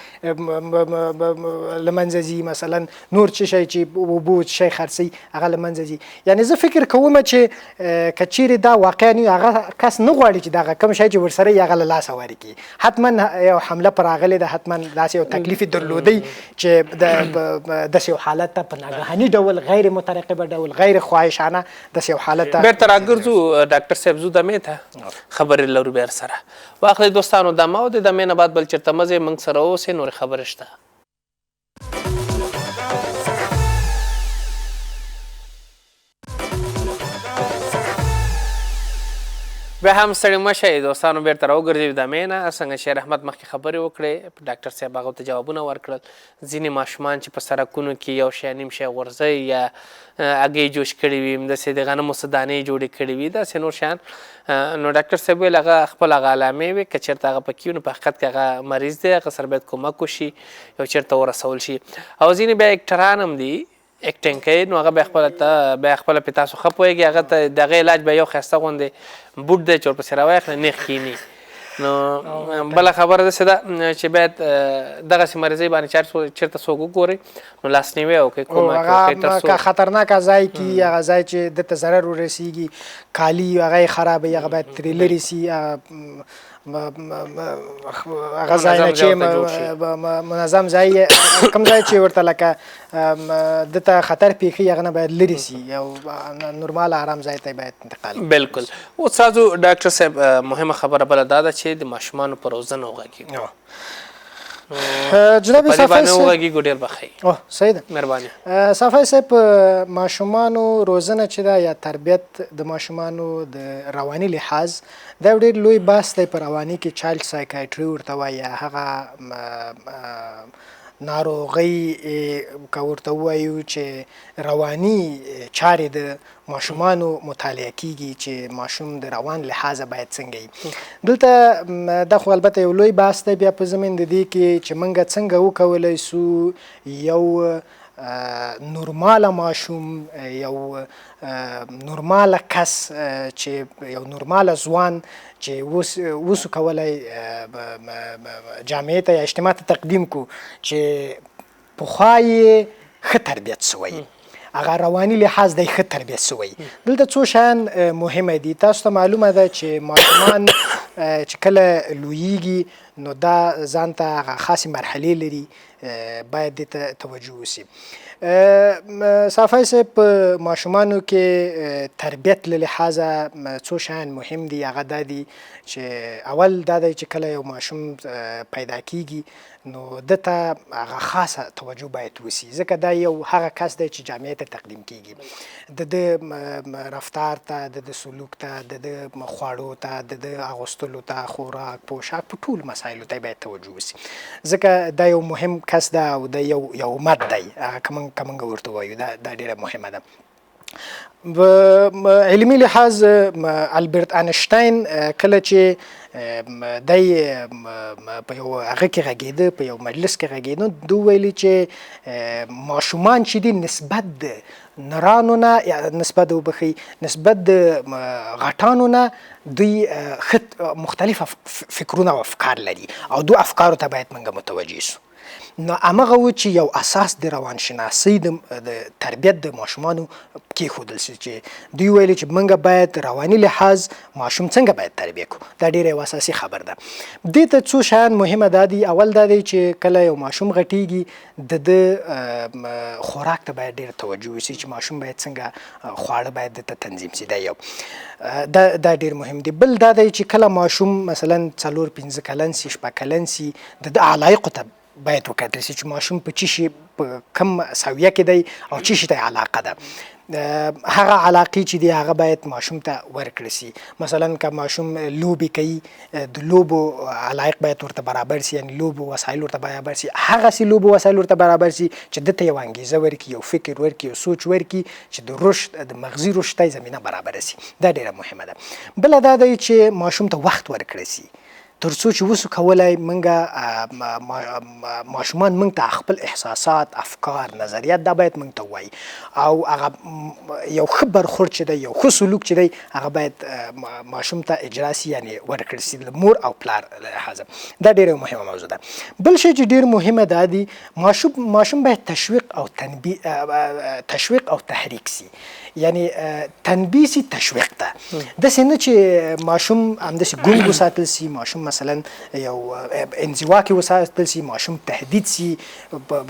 له منځه ځي مثلا نور څه شی چې اوبو شی خرڅوي هغه له منځه ځي. یعنې زه فکر کوم چې که چیرې دا واقعا وي هغه کس نه غواړي چې دغه کوم شی چې ورسره یې هغه له لاسه ورکړي. حتما یو حمله پر راغلی ده حتما داسې یو تکلیف یې درلودی چې داسې یو حالت ته په ناګهاني ډول غیر مترقبه ډول غیر خواهشانه داسې یو حالت ته بیرته راګرځو ډاکټر صاحب زو دمې ته خبرې لرو بیا سره واخلئ دوستانو دمه او د دمې نه بعد بل چېرته مزې موږ سره اوسئ نورې خبرې شته. بیا هم ستړي مه شئ دوستانو بیرته راوګرځئ دمې نه. څنګه شیر احمد مخکې خبرې وکړې ډاکټر صاحب هغو ته جوابونه ورکړل. ځینې ماشومان چې په سړکونو کې یو شی نیم شی غورځوي یا هګۍ جوش کړي وي همداسې د غنمو څه دانې جوړې کړي وي داسې نور شیان نو ډاکټر صاحب ویل هغه خپل هغه علامې وي که چېرته هغه پکې وي نو په حقیقت کې هغه مریض دی هغه سره باید کومک وشي یو چېرته ورسول شي. او ځینې بیا اکټران هم دي اکټینګ کوي نو هغه بیا خپله پې تاسو ښه پوهېږي هغه ته د هغې علاج به یو ښایسته غوندې بوټ دی چې ورپسې راواخلي نیغ کښېني. نو بله خبره داسې ده چې باید دغسې مریضۍ باندې چېرته څوک وګورئ نو لاسنیوی وکړئ کومک وکړئ که خطرناکه ځای کې هغه ځای چې دته ضرر ورسیږي کالي هغه یې خرابوي هغه باید ترې لرې سي هغه ځای نه چې منظم ځای کوم ځای چې ورته لکه دته خطر پیښي هغه نه باید لرې سي یو نورمال آرام ځای ته باید انتقال. بلکل. اوس تاسو ډاکټر صاحب مهمه خبره بله دا ده چې د ماشومانو په روزنه وغږیږو. جناب صافی صاحب وغږیږو ډېر به ښه وي. صحیح ده مهرباني. صافی صاحب ماشومانو روزنه چې ده یا تربیت د ماشومانو د رواني لحاظ دا ډېر لوی بحث دی په رواني کې چایلډ سایکایټري ورته وایي یا هغه ناروغۍ که ورته ووایو چې رواني چارې د ماشومانو مطالعه کیږي چې ماشوم د روان لحاظه باید څنګه وي. دلته دا خو البته یو لوی بحث دی بیا په زمین د دې کې چې موږ څنګه وکولی سو یو نورماله ماشوم یو نورماله کس چې یو نورماله ځوان چې وسو کولی جامعې ته یا اجتماع ته تقدیم کو چې پخوا یې ښه تربیت سوی هغه رواني لحاظ دی ښه تربیت سوی. دلته څو شیان مهمه دي. تاسو ته معلومه ده چې ماشومان چې کله لویږي نو دا ځان ته هغه خاصې مرحلې لري باید دې ته توجه وسي. صافی صاحب په ماشومانو کې تربیت له لحاظه څو شیان مهم دي. هغه دا دي چې اول دا دی چې کله یو ماشوم پیدا کیږي نو دته هغه خاصه توجه باید وسي ځکه دا یو هغه کس دی چې جامعې ته تقدیم کیږي د رفتار ته د سلوک ته د خواړو ته د اغوستلو ته خوراک پوشاک په ټول مسایلو ته باید توجه وسي ځکه دا یو مهم کس ده او د یو مد دی هغه کومنګ ورته وایو دا ډیره مهمه ده. علمي لحاظ البرت انشتاین کله چې دی په یو هغه کې غږېده په یو مجلس کې غږېده دوی ویلي چې ماشومان چې دي نسبت د نرانو نه یا نسبت د وبخي نسبت د غټانو نه دوی مختلف فکرونه او افکار لري او دو افکارو ته باید موږ متوجه سو. نو همغه و چې یو اساس د روانشناسۍ د تربیت د ماشومانو کېښودل سي چې دوی ویلي چې موږ باید رواني لحاظ ماشوم څنګه باید تربیه کړو. دا ډېره یو اساسي خبر ده. دې ته څو شیان مهمه دا دي. اول دا دی چې کله یو ماشوم غټیږي د خوراک ته باید ډېر توجه وشي چې ماشوم باید څنګه خواړه باید دته تنظیم سي. دا یو دا ډېر مهم دی. بل دا دی چې کله ماشوم مثلا 4-5 کلن سي 6 کلن سي د علایقو ته باید وکتل سي چې ماشوم په چی شي په کم سویه کې دی او چی شي ته علاقه ده. هغه علاقې چې دی هغه باید ماشوم ته ورکړل سي. مثلا که ماشوم لوبې کوي د لوبو علایق باید ورته برابر سي، یعنی لوبو وسایل ورته برابر سي، هغسې لوبو وسایل ورته برابر سي چې دته یو انګیزه ورکړي، یو فکر ورکړي، یو سوچ ورکړي چې د رشد د مغزي رشد ته زمینه برابره سي. دا ډېره مهمه ده. بله دا دی چې ماشوم ته وخت ورکړی سي تر څو چې وسو کولای ماشومان موږ ته خپل احساسات، افکار، نظریات دا باید موږ ته ووایي او هغه یو ښه برخورد چې دی، یو ښه سلوک چې دی هغه باید ماشوم ته اجرا سي، یعنی ورکړل سي د مور او پلار لحاظه. دا ډېره مهمه موضوع ده. بل شی چې ډېر مهمه دا دی ماشوم باید تشویق او تحریک سي، یعنی تنبیه سي تشویق ته. داسې نه چې ماشوم همداسې ګونګ وساتل سي، ماشوم مثلا یو انزوا کې وساتل سي، ماشوم تهدید سي،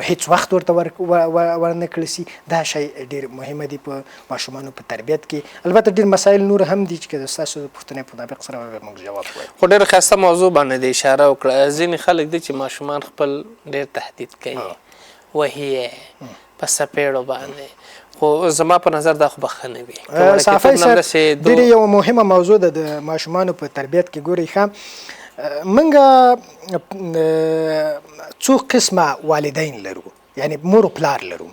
هیڅ وخت ورته ورنه کړل سي. دا شی ډېر مهمه دی په ماشومانو په تربیت کې. البته ډېر مسایل نور هم دي چې ستاسو د پوښتنې په مطابق سره موږ جواب وایو. خو ډېره ښایسته موضوع باندې د اشاره وکړه. ځینې خلک دي چې ماشومان خپل ډېر تهدید کوي، وهي په سپېړو باندې، خو زما په نظر دا خو بخښه نه وي. صافی صاحب ډېرې یو مهمه موضوع ده د ماشومانو په تربیت کې. ګورئ ښه موږ څو قسمه والدین لرو، یعنی مور و پلار لرو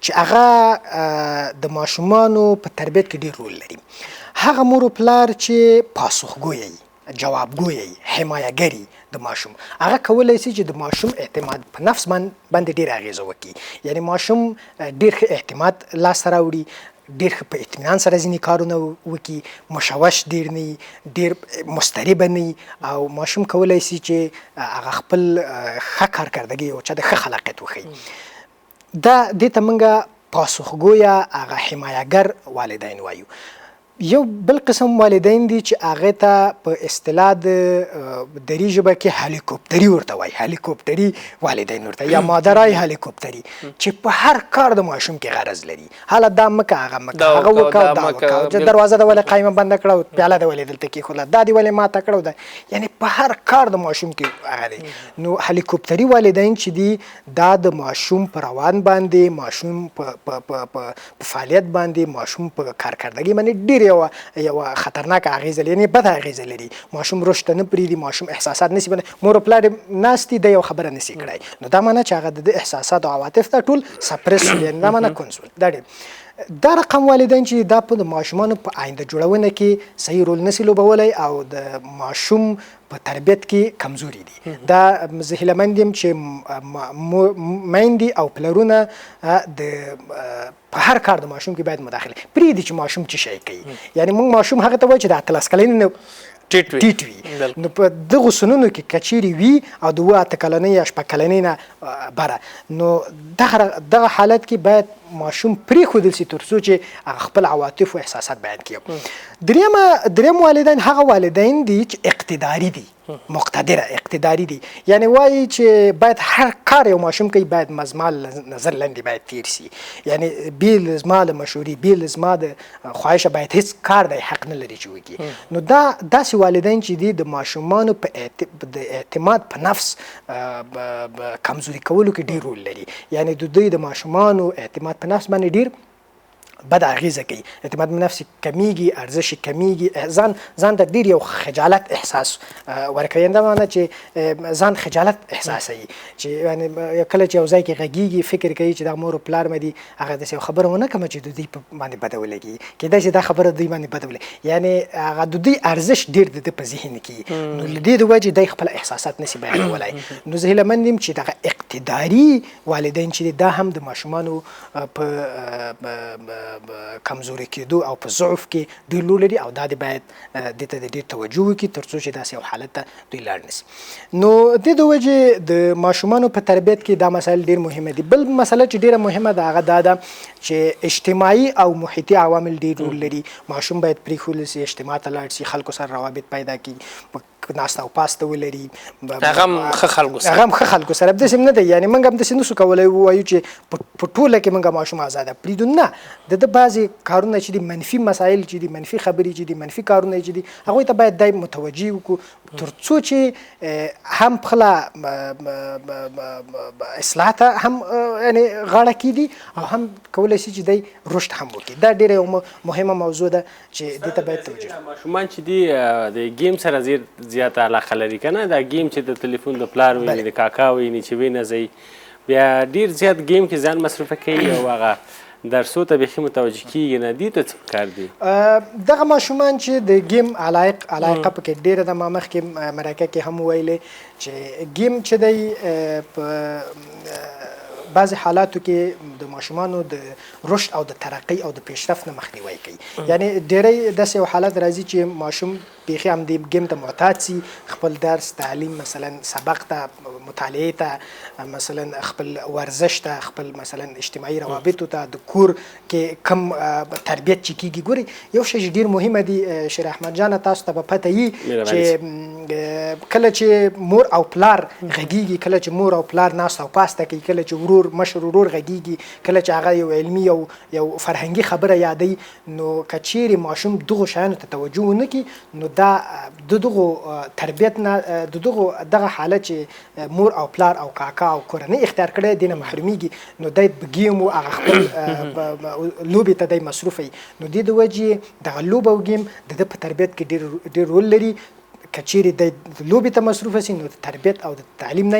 چې هغه د ماشومانو په تربیت کې ډېر رول لري. هغه مور و پلار چې پاسخګوی، جوابګوی، حمایهګري د ماشوم، هغه کولی سي چې د ماشوم اعتماد په نفس باندې ډېر اغېزه وکړي. یعنی ماشوم ډېر ښه اعتماد لاسته راوړي، ډېر ښه په اطمینان سره ځینې کارونه وکړي، مشوش ډېر نه وي، ډېر مضطربه نه وي، او ماشوم کولی سي چې هغه خپل ښه کارکردګي او چا د ښه خلاقیت وښیي. دې ته موږ پاسخګویه، هغه حمایهګر والدین وایو. یو بل قسم والدین دي چې هغه ته په اصطلاح د دري ژبه کې هلیکوپتري ورته وایي، هلیکوپتري والدین ورته، یا مادرای هلیکوپتري، چې په هر کار د ماشوم کې غرض لري. حاله دا مکه، هغه مکه، هغه وکړه، دا وکړه، چې دروازه د ولې قایمه بنده کړه، پیاله د ولې دلته کېښوده، دا دې ولې ماته کړه. دا یعنی په هر کار د ماشوم کې هغه دی. نو هلیکوپتري والدین چې دي دا د ماشوم په روان باندې، ماشوم په فعالیت باندې، ماشوم په کارکردګي باندې ډېر یو خطرناک اغیزه لري، یعنی بد اغیزه لري. ماشوم رشد نه پرېږدي، ماشوم احساسات نسی باندې، مور او پلار ناست دي، د یو خبره نسی کړی، نو دا معنی چې هغه د احساسات او عواطف ته ټول سپرس، یعنی دا معنی کنټرول. دا رقم والدین چې دا په ماشومانو په آینده جوړونه کې صحیح رول نسی لوبولی او د ماشوم په تربیت کې کمزوري دي. دا زه هیلهمند یم چې میندې او پلرونه په هر کار د ماشوم کې باید مداخله پرېږدي چې ماشوم څه شی کوي. یعنی موږ ماشوم هغه ته وایو چې د 18 کلنۍ نه ټیټ وي. نو په دغو سنونو کې کچیرې وي او د 8 کلنۍ یا 6 کلنۍ نه بره، نو دغه حالت کې باید ماشوم پرېښودل سي تر څو چې هغه خپل عواطف او احساسات بیان کړي. دریم والدین هغه والدین دي چې اقتداري دي، مقتدره، اقتداري دي، یعنی وایي چې باید هر کار یو ماشوم کوي باید زما نظر لاندې باید تیر سي، یعنی بیل زما د مشورې، بیل زما د خواهشه باید هیڅ کار دی حق نه لري چې وکړي. نو داسې والدین چې دي د ماشومانو د اعتماد په نفس کمزوري کولو کې ډېر رول لري. یعنی د دوی د ماشومانو اعتماد په نفس باندې ډېر بد اغیزه کوي، اعتماد په نفس کمیږي، ارزش کمیږي، ځان ته ډېر یو خجالت احساس ورکوي. دا معنی چې ځان خجالت احساسوي، چې یعنی کله چې یو ځای کې غږیږي فکر کوي چې دا مور او پلار مې دي، هغه داسې یو خبره ونه کړم چې د دوی په باندې بده ولګي، کیدای شي دا خبره دوی باندې بده ولګي، یعنی هغه د دوی ارزش ډېر د ده په ذهن کې. نو له دې د وجې دی خپل احساسات نشي بیانولی. نو زه هیلهمند یم چې دغه اقتداري والدین چې دا هم د ماشومانو په کمزوري کېدو او په ضعف کې دوی رول لري او دا د باید دې ته ډېر توجه وکړي تر څو چې داسې یو حالت ته دوی لاړ نشي. نو د دې وجې د ماشومانو په تربیت کې دا مسایل ډېر مهمه دي. بل مسله چې ډېره مهمه ده هغه دا ده چې اجتماعي او محیطي عوامل ډېر رول لري. ماشوم باید پرېښودل سي، اجتماع ته لاړ سي، خلکو سره روابط پیدا کړي، ناسته او پاسته ولري. هغه هم ښه خلکو سره هغه هم ښه خلکو سره داسې نه دی. یعنې موږ هم داسې نشو کولی ووایو چې په ټوله کې موږ ماشوم ازاده پرېږدو. نه، د ده بعضې کارونه چې دي، منفي مسایل چې دي، منفي خبرې چې دي، منفي کارونه چې دي، هغوی ته باید دی متوجه وکړو تر څو چې هم خپله اصلاح ته هم یعنې غاړه کېږدي او هم کولی شي چې دی رشد هم وکړي. دا ډېره یو مهمه موضوع ده چې دې ته باید توجه وکړو. ماشومان چې دي د گیم سره زیاته علاقه لري که نه، دا گیم چې د تلیفون د پلار ویني، د کاکا ویني چې وینه ځي، بیا ډېر زیات گیم کې ځان مصرفه کوي او هغه درسو ته بیخي متوجه کېږي نه. دې ته څه پکار دي؟ دغه ماشومان چې د گیم علاقه پکې ډېره ده، ما مخکې مرکه کې هم ویلې چې گیم چې دی په بعضې حالاتو کې د ماشومانو د رشد او د ترقۍ او د پیشرفت نه مخنیوی کوي. یعنې ډېری داسې یو حالت راځي چې ماشوم بیخي هم د گیم ته معتاد سي، خپل درس، تعلیم، مثلا سبق ته، مطالعې ته، مثلا خپل ورزش ته، خپل مثلا اجتماعي روابطو ته، د کور کې کم تربیت چې کېږي. ګورئ یو شی چې ډېر مهمه دي شیر احمد جانه، تاسو ته به پته وي چې کله چې مور او پلار غږیږي، کله چې مور او پلار ناست او پاسته کوي، کله چې مشر ورور غږیږي، کله چې هغه یو علمي یو فرهنګي خبره یادوي، نو که چیرې ماشوم دغو شیانو ته توجه ونه کړي، نو دا د دغو تربیت نه، د دغه حالت چې مور او پلار او کاکا او کورنۍ اختیار کړی دی نه محرومیږي، نو دی په ګیم او هغه خپل لوبې ته دی مصروف وي. نو دې د وجې دغه لوبه او ګیم د ده په تربیت کې ډېر رول لري. که چیرې د لوبې ته مصروفه سي، نو د تربیت او د تعلیم نه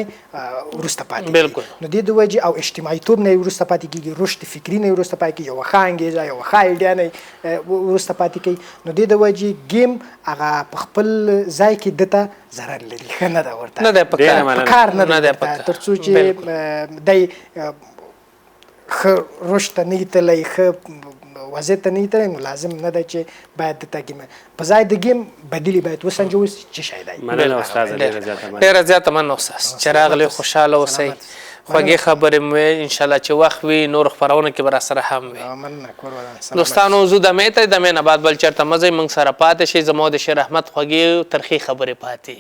وروسته پاتې کېږي. نو دې د وجې او اجتماعیتوب نه وروسته پاتې کېږي، رشد فکري نه وروسته پاتې کېږي، یوه ښه انګیزه، یوه ښه ایډیا نه وروسته پاتې کوي. نو دې د وجې گیم هغه په خپل ځای کې ده ته ضرر لري، ښه نه ده ورته، نه دی پکار نه دی ورته، تر څو چې دی ښه رشد ته نه تللی، ښه وضعیت ته نه تللی، نو لازم نه ده چې باید دته گیم په ځای د گیم بدیلې باید وسنجول سي چې شی دی. مننه استاده، ډېره زیاته مننه استاد چې راغلی، خوشحاله اوسئ، خوږې خبرې مو ویې، انشاءالله چې وخت وي نور خپرونه کې به راسره هم وي. دوستانو زه دمې ته دمې نه بعد بل چېرته مه ځئ، موږ سره پاتې شئ، زما د شیر احمد خوږې ترخې خبرې پاتې.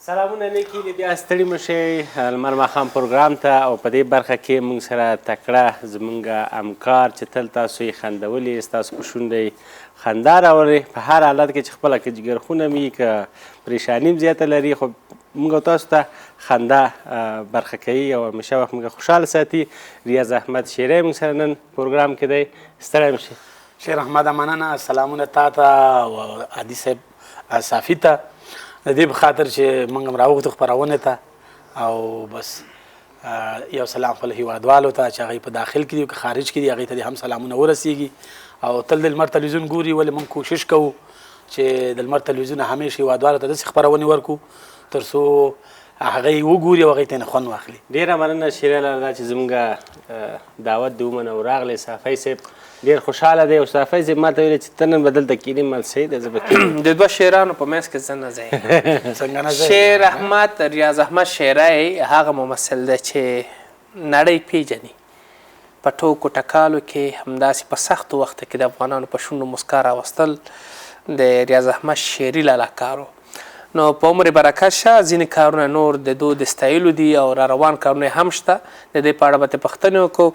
سلامونه نیکي دي، بیا ستړي مه شئ لمر ماښام پروګرام ته. او په دې برخه کې موږ سره تکړه زموږ همکار چې تل تاسو یې خندولي، ستاسو په شونډه خندا راولي په هر حالت کې چې خپله که جګرخونه وي، که پریشاني هم زیاته لري، خو موږ تاسو ته خندا برخه کوي او همیشه وخت موږ خوشحاله ساتي. ریاض احمد شیری موږ سره نن پروګرام کې دی. ستړی م شي. شیر احمد مننه، سلامونه تا ته او عادي صاحب صافي ته، د دې په خاطر چې موږ هم راوغوتو خپرونې ته، او بس یو سلام خپل هیوادوالو ته چې هغوی په داخل کې دي او که خارج کې دي، هغوی ته دې هم سلامونه ورسیږي. او تل د لمر تلویزیون ګوري، ولې موږ کوشش کوو چې د لمر تلویزیون همیشه هیوادوالو ته داسې خپرونې ورکړو تر څو هغوی وګوري او هغوی ته یې خوند واخلي. ډېره مننه شیری لاله چې زموږ دعوت دې ومنه او راغلی. صافی صاحب ډېر خوشحاله دی او صافی صاحب ما ته ویلې چې ته نن به دلته کښېنې، مل صحیح دی، زه به کښېنم. د دوه شیرانو په منځ کې زه نه ځای. څنګه نه ځای؟ شیر احمد ریاض احمد شیری هغه ممثل دی چې نړۍ پیژني. په ټوکو ټکالو کې همداسې په سختو وختو کې د افغانانو په شونډو مسکا راوستل د ریاض احمد شیری لاله کارو. نو په عمر برکت شه، ځینې کارونه نور د دو د ستایلو دي او را روان کارونه هم شته، د دې په اړه به ترې پوښتنې وکړو.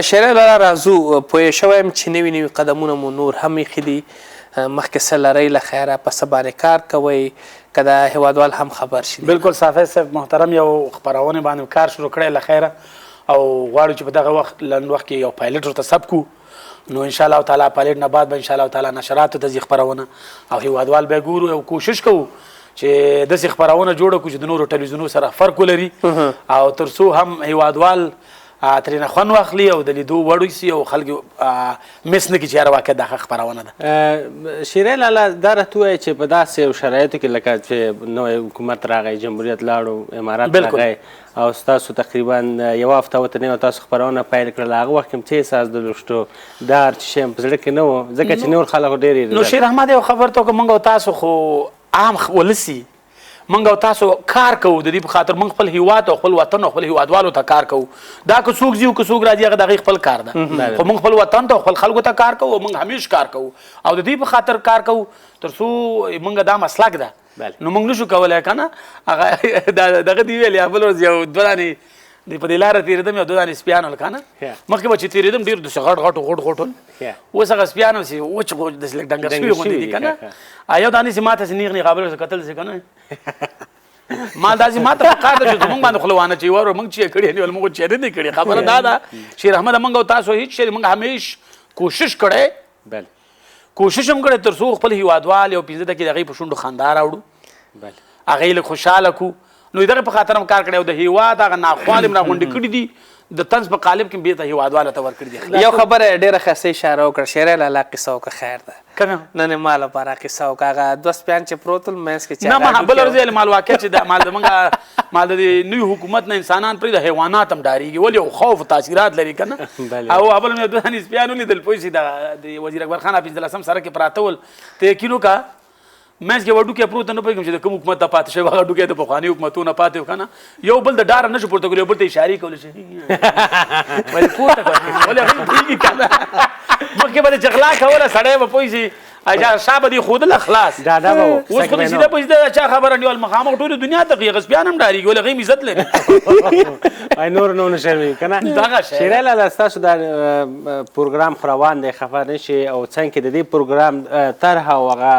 شیری لاله راځو، پوه شوی یم چې نوي نوي قدمونه مو نور هم ایښي دي، مخکې څه لرئ له خیره، په څه باندې کار کوئ، که د هیوادوال هم خبر شي. بلکل صافی صاحب محترم، یو خپرونې باندې کار شروع کړی له خیره، او غواړو چې په دغه وخت لنډ وخت کې یو پایلټ ورته ثبت کړو. نو ان شاء الله تعالی پایلټ نه بعد به ان شاء الله تعالی نشراتو ته ځي خپرونه، او هیوادوال به ګورو او کوشش کوو چې داسې خپرونه جوړه کړو چې د نورو ټلویزیونونو سره فرق ولري، او تر څو هم هیوادوال ترېنه خوند واخلي او د لیدو وړ شي او خلک مس نه کړي چې یاره واقع دا ښه خپرونه ده. شیرین لالا دا راته ووایه چې په داسې یو شرایطو کې لکه چې نوی حکومت راغی، جمهوریت لاړو، امارات راغی او ستاسو تقریبا یوه هفته ورته نه وه تاسو خپرونه پیل کړله، هغه وخت کې هم څه احساس درلوشتو؟ دا هر شی هم په زړه کې نه و ځکه چې نور خلک ډېر نو شیر احمد یو خبر ته موږ او تاسو خو عام ولسي موږ او تاسو کار کوو د دې په خاطر موږ خپل هیواد او خپل وطن او خپل هیوادوالو ته کار کوو. دا که څوک ځي او که څوک راځي هغه د هغې خپل کار ده، خو موږ خپل وطن ته او خپل خلکو ته کار کوو او موږ همیش کار کوو او د دې په خاطر کار کوو تر څو موږ دا مسلک ده. نو موږ نشو کولی که نه هغه دغه دې ویل یا بل ورځ یو دوه دانې په دې لاره تېرېدم یو دوه دانې سپیان ول که نه مخکې به چې تېرېدم ډېر داسې غټ غټ ول، اوس هغه سپیان هم چې وچ داسې لږ ډنګر شوي غوندې دي که نه، یو دانې چې ما ته چې نیغ نیغ بل ورته کتل چې که نه ما داسې ما ته پکار ده چې زموږ باندې خوله وانه چوي وروره موږ چې یې کړې نیول موږ چې یې نه دي کړې. خبره دا ده شیر احمده موږ او تاسو هېڅ شی موږ همیش کوشش کړی کوشش هم کړی تر څو خپل هیوادوال یو 15 دقیقې د هغې په شونډو خندا راوړو، هغې لږ خوشحاله کړو. نو دغه په خاطر هم کار کړی او د هیواد هغه ناخوال هم راغونډې کړي دي د طنز په قالب کې بیرته هیوادوالو ته ورکړي دي. یو خبره ډېره ښایسته اشاره وکړه شیرین لالا قصه وکړه خیر ده کومه نن ما لپاره قصه وکړه هغه دوه سپیان چې پروت ول منځ کې نه ما بل ورځ مال واقع چې د مال زمونږ مال د نوي حکومت نه انسانان پرې د حیوانات هم ډارېږي ولې یو خوف تاثیرات لري که نه او اول مې دوه دانې سپیان ولیدل پوه شي د وزیر اکبر خان 15 سره کې پراته ول ته یقین وکړه منځ کې وډوکی پروت نه پوهېږم چې د کوم حکومت ته پاتې شوی هغه ډوکی د پخواني حکومتونو پاتې و که نه یو بل د ډاره نه شو پورته کولی یو بل ته اشارې کولی شي ولې پورته کولی ولې هغوی پوهېږي که نه مخکې به د چې غلا کوله سړی به پوه شي شا به دې ښودله خلاص اوس خو د سیده په سیده چا خبره نیول مخامخ ټولې دنیا ته هغه سپیان هم ډارېږي ولې هغوی هم عزت لري نور نو نه شرمېږي که نه. دغه شی شیرین لالا ستاسو دا پروګرام خو روان دی خفه نه شي او څنګ کې د دې پروګرام طرحه او هغه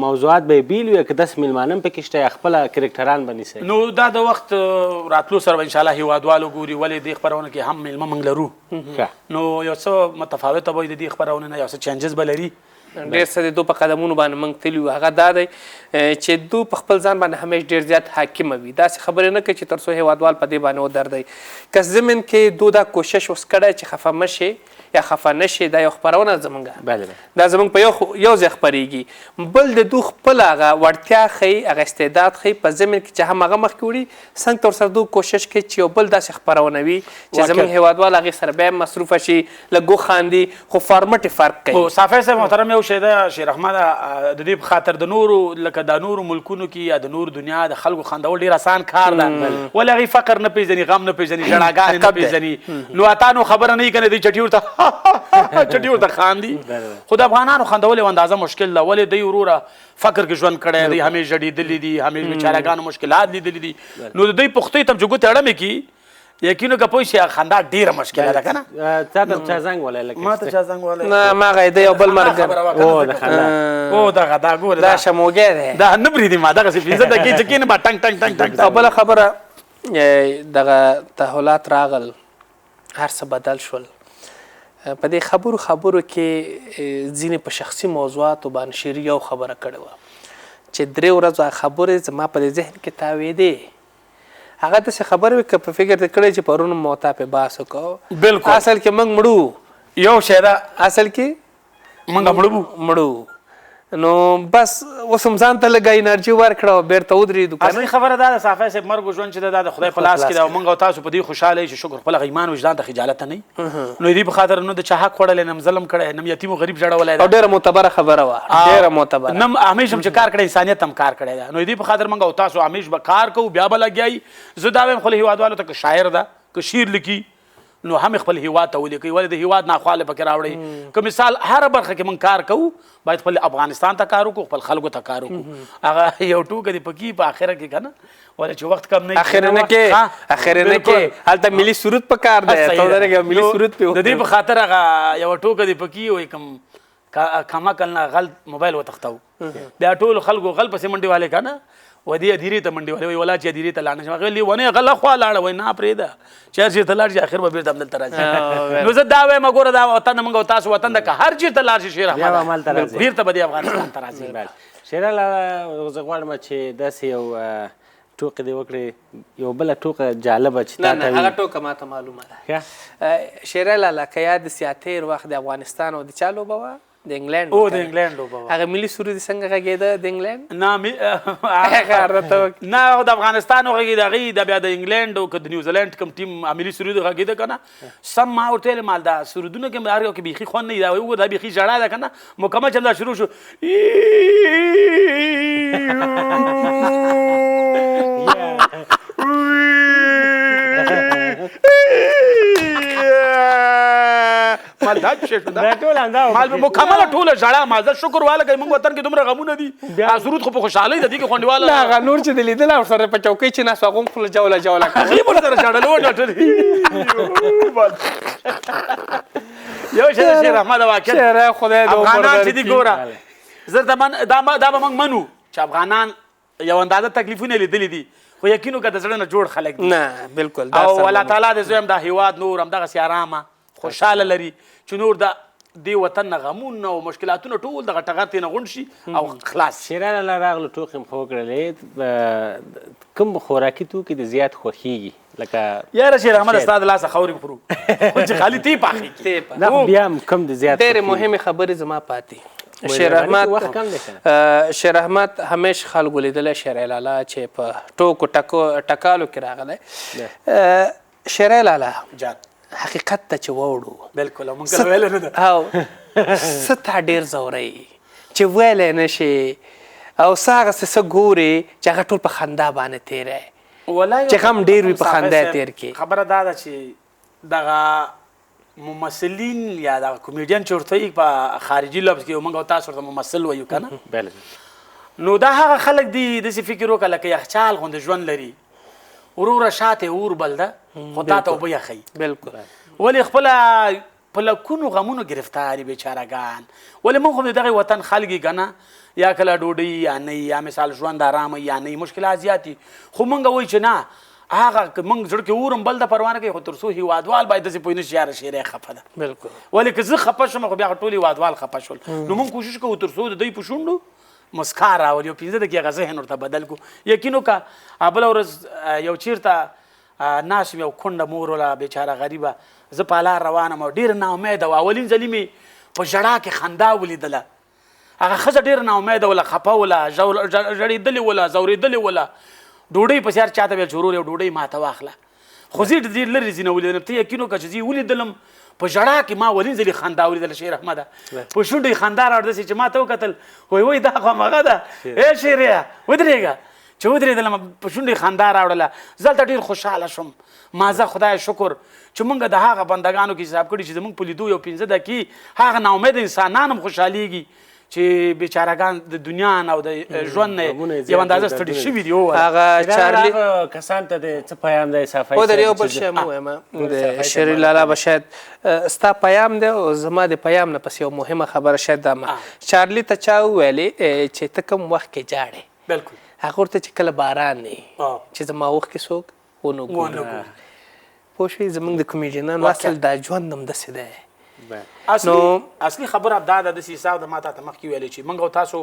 موضوعات به بیل وي که داسې میلمانه هم پکې شته یا خپله کرکټران به نیسئ؟ نو دا د وخت راتلو سره به انشاءالله هیوادوالو ګوري ولې دې خپرونه کې هم میلمه موږ لرو نو یو څه متفاوته به وي د دې خپرونه نه یو څه چینجز به لري. ډېر څه د دو په قدمونو باندې موږ تللي وو هغه دا دی چې دو په خپل ځان باندې همیش ډېر زیات حاکمه وي داسې خبرې نه کوي چې تر څو هیوادوال په دې باندې ودردی که ضمن کې دو دا کوشش اوس کړی چې خفه مه شي یا خفه نه شي دا یو خپرونه زموږ دا زموږ په یو ځای خپرېږي بل د دو خپل هغه وړتیا ښیي هغه استعداد ښیي په ضمن کې چې هم هغه مخکې وړي څنګ ته ورسره دو کوشش کوي چې یو بل داسې خپرونه وي چې زموږ هیوادوال هغې سره بیا هم مصروفه شي لږ وخاندي خو فارمټ یې فرق کوي. صافی صاحب محترم یو شی ده شیر احمد د دې په خاطر د نورو لکه د نورو ملکونو کې یا د نورو دنیا د خلکو خندول ډېر اسان کار ده ولې هغوی فقر نه پېژني غم نه پېژني ژړاګانې نه پېژني نو اتانو خبره نه وي که نه دوی چټي ورته چټي ورته خاندي خو د افغانانو خندول یو اندازه مشکل ده ولې دوی وروره فقر کې ژوند کړی دی همیش ژړېدلي دي همیش بېچارهګانو مشکلات لیدلي دي نو د دوی پختۍ ته هم چې ګوتې اړمې کړي یقینو که پوه شي خندا ډېره مشکله ده که نه. تا ته چا زنګ ولی لکه ما ته چا زنګ ولی نه ما هغه د یو بل ملګری او دغه دا ګوره دا شموګی دی دا نه بریدي ما دغسې 15 دقیقې چې کښېنه به ټنګ ټنګ ټنګ ټنګ او بله خبره دغه تحولات راغل هر څه بدل شول په دې خبرو کې ځینې په شخصي موضوعاتو باندې شیري یو خبره کړې وه چې 3 ورځو خبرې زما په دې ذهن کې تاویدې هغه داسې خبرې وي که په فکر دې کړی چې پرون مو تا پې بحث وکړو بالکل اصل کې موږ مړو یو شی ده اصل کې موږ مړو نو بس اوس هم ځان ته لږه انرژي ورکړه او بېرته ودرېدو اصلي خبره دا ده صافی صاحب مرګ ژوند چې دا د خدای په لاس کې ده او موږ او تاسو په دې خوشحاله یو چې شکر خپل ایمان وجدان ته خجالت نه نو دې په خاطر نه د چا حق خوړلی نه ظلم کړی نه یتیم غریب ژړولی او ډېره معتبره خبره وه ډېره معتبره نه همیش هم چې کار کړی انسانیت هم کار کړی ده نو دې په خاطر موږ او تاسو همیش به کار کوو بیا به لګیایي زه دا وایم خپل هیوادوالو ته که شاعر ده که شعر لیکي نو هم خپل هیواد ته ولیکئ ولې د هیواد ناخواله پکې راوړئ که مثال هره برخه کې موږ کار کوو باید خپل افغانستان ته کار وکړو خپل خلکو ته کار وکړو هغه یو ټوکه دې پکې په اخره کې که نه ولې چې وخت کم نه اخره نه کې هلته ملي سرود پکار دی ملي سرود د دې په خاطر هغه یوه ټوکه دې پکې وایي کوم کمعقل نه غل موبایل وتښتو بیا ټول خلکو غل پسې منډې والے که نه ودې ادیرې ته منډې والے وایي ولا چې ادیرې ته لاړ نه شم هغې ونې غله خوا لاړه وایي نه پرېږده چې هر چېرته لاړ شي اخر به بېرته همدلته راځي نو زه دا وایم ګوره دا وطن موږ او تاسو وطن ده که هر چېرته لاړ شي شیر احمد بېرته به دې افغانستان ته راځي. شیرین لالا زه غواړم چې داسې یو ټوکې دې وکړې یو بله ټوکه جالبه چې نه نه هغه ټوکه ماته معلومه ده شیرای لالا که یاد سي تېر وخت د افغانستان او د چا لوبه وه د انګلینډ او د انګلینډ لوبه هغه ملي سرود څنګه غږېده د انګلینډ نه هغه د افغانستان غږېده هغې د بیا د انګلینډ او که د نیوزیلینډ کوم ټیم ملي سرود غږېده که نه سم ما ورته ویل مال دا سرودونه کې هر یو کې بیخي خوند نه وي دا وګوره دا بیخي ژړا ده که نه مکمل چې همدا شروع شو مال دا څه شو دا ټول همدا مال مکمله ټوله ژړا ما زه شکر واله کوي موږ وطن کې دومره غمونه دي سرود خو په خوشحالۍ د دې کې خوندواله نه هغه نور چې د لیدل او سره په چوکۍ چې ناست هغه هم خپله جوله هغې به سره ژړل و ډاکټر یو شی د شیر احمد واقع خدای دې افغانان چې دي ګوره زه دا به موږ منو چې افغانان یو اندازه تکلیفونه لیدلي دي خو یقین وکړه د زړه نه جوړ خلک دي نه بالکل او الله تعالی دې زوی هم دا هیواد نور همدغسې ارامه خوشحاله لري چې نور د دې وطن نه غمونه او مشکلاتونه ټول دغه ټغر ترې نه غونډ شي او خلاص شي. شیرای لالا راغلو ټوکې مو خو وکړلې کوم خوراکي توکي دې زیات خوښېږي لکه یاره شیر احمد ستا د لاسه خاورې خورو خو چې خالي تی پاخې نه خو بیا هم کم دې زیات ډېرې مهمې خبرې زما پاتې شیر احمد همیش خلکو لیدلی شیرای لالا چې په ټوکو ټکالو کې راغلی شیرای لالا جان حقیقت ته چې واوړو بالکل او موږ کله ویلی نه ده او څه تا ډېر ځوری چې ویلی نه شي او څه هغسې څه ګورې چې هغه ټول په خندا باندې تېری چې غم ډېر وي په خندا یې تېر کړي خبره دا ده چې دغه ممثلین یا دغه کمیډین چې ورته وي په خارجي لفظ کې موږ او تاسو ورته ممثل وایو که نه نو دا هغه خلک دي داسې فکر وکړه لکه یخچال غوندې ژوند لري وروره شاته اور بل ده خو تا ته اوبه یخوي بالکل ولې خپله په لکونو غمونو ګرفتاري بیچارهګان ولې موږ خو د دغې وطن خلک که نه یا کله ډوډۍ یا نه یا مثال ژوند ارامه یا نه مشکلات زیات دي خو موږ وایو چې نه هغه که موږ زړه کې اور هم بل د پروا نه کوي خو تر څو هېوادوال باید داسې پوه نه شي یاره شیرۍ خفه ده بالکل ولې که زه خفه شم خو بیا ټول هېوادوال خفه شول نو موږ کوشش کوو تر څو د دوی په شونډو مسکا راولي او 15 دقیقې ذهن ورته بدل کړو یقین وکړه بله ورځ یو چېرته ناست یو کونډه مور وله بېچاره غریبه زه په لار روان یم او ډېره ناامیده وه اولین ځلي مې په ژړا کې خندا ولیدله هغه ښځه ډېره ناامیده وله خفه وله ژړېدلې وله ځورېدلې وله ډوډۍ پسې هر چاته ویل چې ورور یو ډوډۍ ماته واخله خو زه ډېر لرې ځینه ولیدلم ته یقین وکړه چې زه یې ولیدلم په ژړا کې ما ولین ځلې خندا ولیدله شیر احمده په شونډو یې خندا راوړه داسې چې ما ته وکتل وایي دا خو همغه ده ای شیریا ودرېږه چې ودرېدلم په شونډو یې خندا راوړله زه هلته ډېر خوشحاله شوم ما زه خدای شکر چې موږ د هغه بندګانو کې حساب کړي چې زموږ په لیدو یو 15 دقیقې هغه ناامیده انسانان هم خوشحالېږي چې بیچارهګان د دنیا نه او د ژوند نه یو اندازه ستړي شوي دي هغه چارلي کسان ته د څه پیام دی صافی خو در یو بل شی مو وایم د شیرای لالا به شاید ستا پیام دی او زما د پیام نه پس یو مهمه خبره شاید دا چارلي ته چا وویلې چې ته کوم وخت کې جاړې بالکل هغه ورته چې کله باران نه چې زما وخت کې څوک ونه ګوري پوه شوې زموږ د کمیډینانو اصل دا ژوند هم داسې دی اصلي خبره دا ده داسې حساب د ما تا ته مخکې ویلی چې موږ او تاسو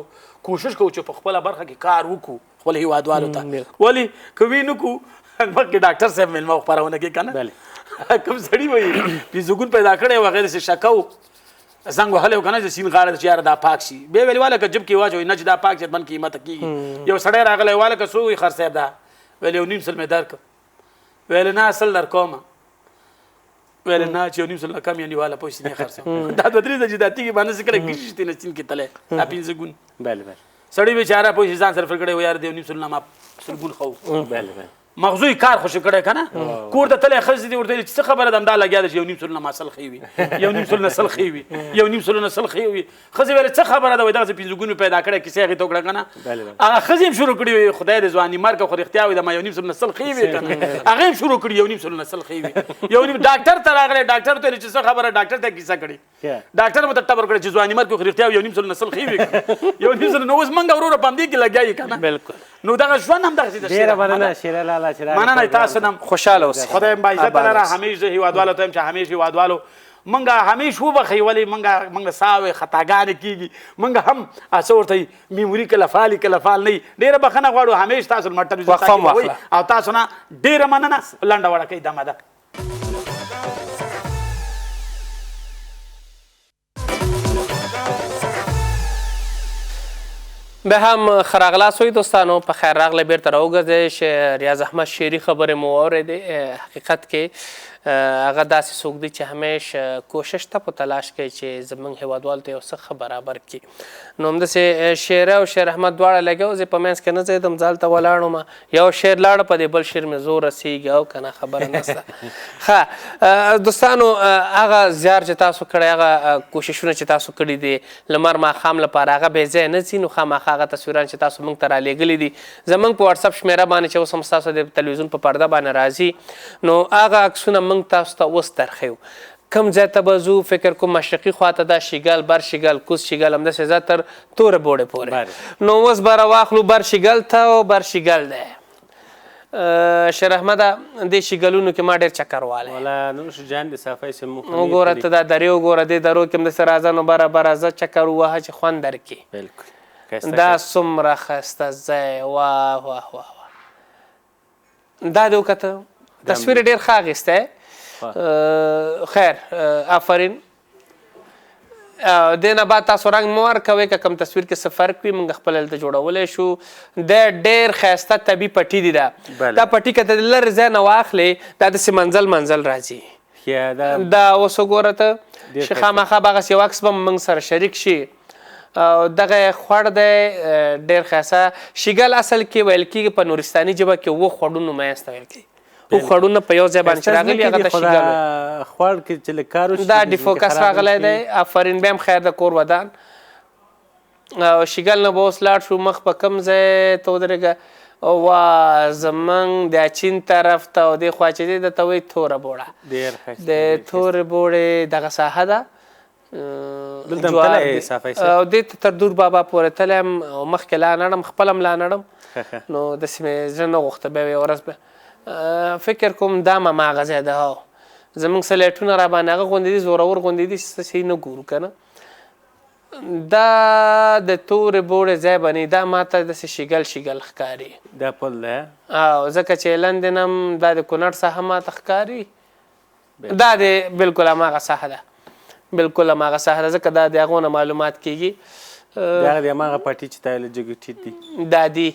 کوشش کوو چې په خپله برخه کې کار وکړو خپل هېوادوالو ته ولې که وی نه کړو مخکې ډاکټر صاحب میلمه خپرونه کې که نه کوم سړي وایي پیزوګون پیدا کړی و هغې داسې شکه و زنګ وهلی و که نه چې سیند غاړه چې یاره دا پاک شي بیا ویلې واله که جب کې واچوي نه چې دا پاک چې بند قیمته کېږي یو سړی راغلی واله که څو وي خر صاحب دا ویل 1.5 سل مې درکړه ویل نه اصل در کومه ویل نه چې 1.5 سل نه کم یې نیواله پوه شي نه خرڅوم دا 2-3 ځله چې دا تیږې باندې څه کړی ګیشتې نه سیند کې تلی دا 15 ګون سړی بیچاره پوه شي ځان سره فکر کړی و یار د 1.5 سل نه ما سلګون خو مغزوی کار خوشي کړی که نه کور ته تلی ښځې دي ورته ویلي چې څه خبره ده همدا لګیا ده چې 1.5 سل نه ما سل ښې وي 1.5 سل نه سل ښې وي 1.5 سل نه سل ښې وي ښځې ویلې څه خبره ده وایي دغسې 15 ګون مې پیدا کړی کیسې هغې ته وکړه که نه هغه ښځې هم شروع کړي وي خدای دې ځواني مرګه خو رښتیا وایي د ما 1.5 سل نه سل ښې وي که نه هغې هم شروع کړي 1.5 سل نه سل ښې وي ډاکټر ته راغلی ډاکټر ته ویلې چې څه خبره ډاکټر ته کیسه کړې ډاکټر مو ته ټبر کړی چې ځواني مرګ خو رښتیا 1.5 سل نه سل ښې وي 1.5 سل نو اوس موږ وروره په همدې کې لګیا یو که نه بالکل نو دغه ژوند هم دغسې ده ډېره مننه شیرای لالا چې مننه تاسو نه خوشحاله اوسئ خدای مو با عزت لره همیشه هېوادوالو ته یم چې همیشه هېوادوالو منګه همیش وبخئ ولې منګه ساوې خطاګانې کېږي منګه هم څه ورته وي میموري کله فعال کله فعال نه وي ډېره بخښنه غواړو همیش تاسو لمر ټلویزیون او تاسو نه ډېره مننه لنډه وړه کوي دمه ده به هم ښه راغلاست دوستانو په خیر راغلی بیرته راوګرځئ ریاض احمد شعري خبرې مو واورېدې حقیقت کې هغه داسې څوک دی چې همیش کوشش ته په تلاش کوي چې زموږ هیوادوالو ته یو څه ښه برابر کړي نو همداسې شعر او شعر احمد دواړه لګیا وو زه په منځ کې نه ځېدم زه هلته ولاړم یو شعر لاړه په دې بل شعر مې زور رسېږي او که نه خبره نشته ښه دوستانو هغه زیار چې تاسو کړی هغه کوششونه چې تاسو کړي دي لمر ماښام لپاره هغه بې ځایه نه ځي نو خامخا هغه تصویران چې تاسو موږ ته رالیږلي دي زموږ په واتساپ شمېره باندې چې اوس هم ستاسو د تلویزیون په پرده باندې راځي نو هغه عکسونه موږ تاسو ته اوس درښیو کم ځای ته به ځو فکر کوم مشرقي خواته دا شیګل بر شیګل کوز شیګل همداسې ځه تر تورې بوړې پورې نو اوس به راواخلو بر شیګل ته او بر شیګل دی شیر احمده دې شیګلونو کې ما ډېر چکر والی وګوره ته دا درې وګوره دې درو کې همداسې راځه نو بره بره ځه چکر ووهه چې خوند درکړي دا څومره ښایسته ځای واه واه واه دا دې وکته تصویر ډېر ښه اخیستی خیر آفرین دې نه بعد تاسو رنګ مه ورکوئ که کوم تصویر کې څه فرق وي موږ خپل هلته جوړولی شو دا ډېر ښایسته طبي پټي دي دا پټي که ته د لرې ځای نه واخلې دا داسې منزل راځي دا اوس وګوره ته چې خامخا به هغسې یو عکس به موږ سره شریک شي دغه خوړ دی ډېر ښایسته شیګل اصل کې ویل کېږي په نورستاني ژبه کې اووه خوړونو منځته ویل کېږي او خوړونه په یو ځای باندې چې راغلي هغه ته شیګل دا ډیفوکس راغلی دی آفرین بیا هم خیر د کور ودان او شیګل نه به اوس لاړ شو مخ په کوم ځای ته ودرېږه وا زموږ د چین طرف ته او دې خوا چې دی درته وایي توره بوړه د تورې بوړې دغه ساحه ده او دې ته تر دور بابا پورې تللی یم او مخکې لا نړم خپل هم لا نړم نو داسې مې زړه نه غوښته بیا یوه ورځ به فکر کوم دا هماغه ځای ده زموږ سلیټونه را باندې هغه غوندې دي زورور غوندې دي چې صحیح نه ګورو که نه دا د تورې بوړې ځای باندې دا ماته داسې شیګل ښکاري دا پل دی او ځکه چې لندن هم دا د کونړ ساحه ماته ښکاري دا د بلکل هماغه ساحه ده بلکل هماغه ساحه ده ځکه دا د هغو نه معلومات کېږي دا د هماغه پټي چې تا ویل جګ ټیټ دي دا دي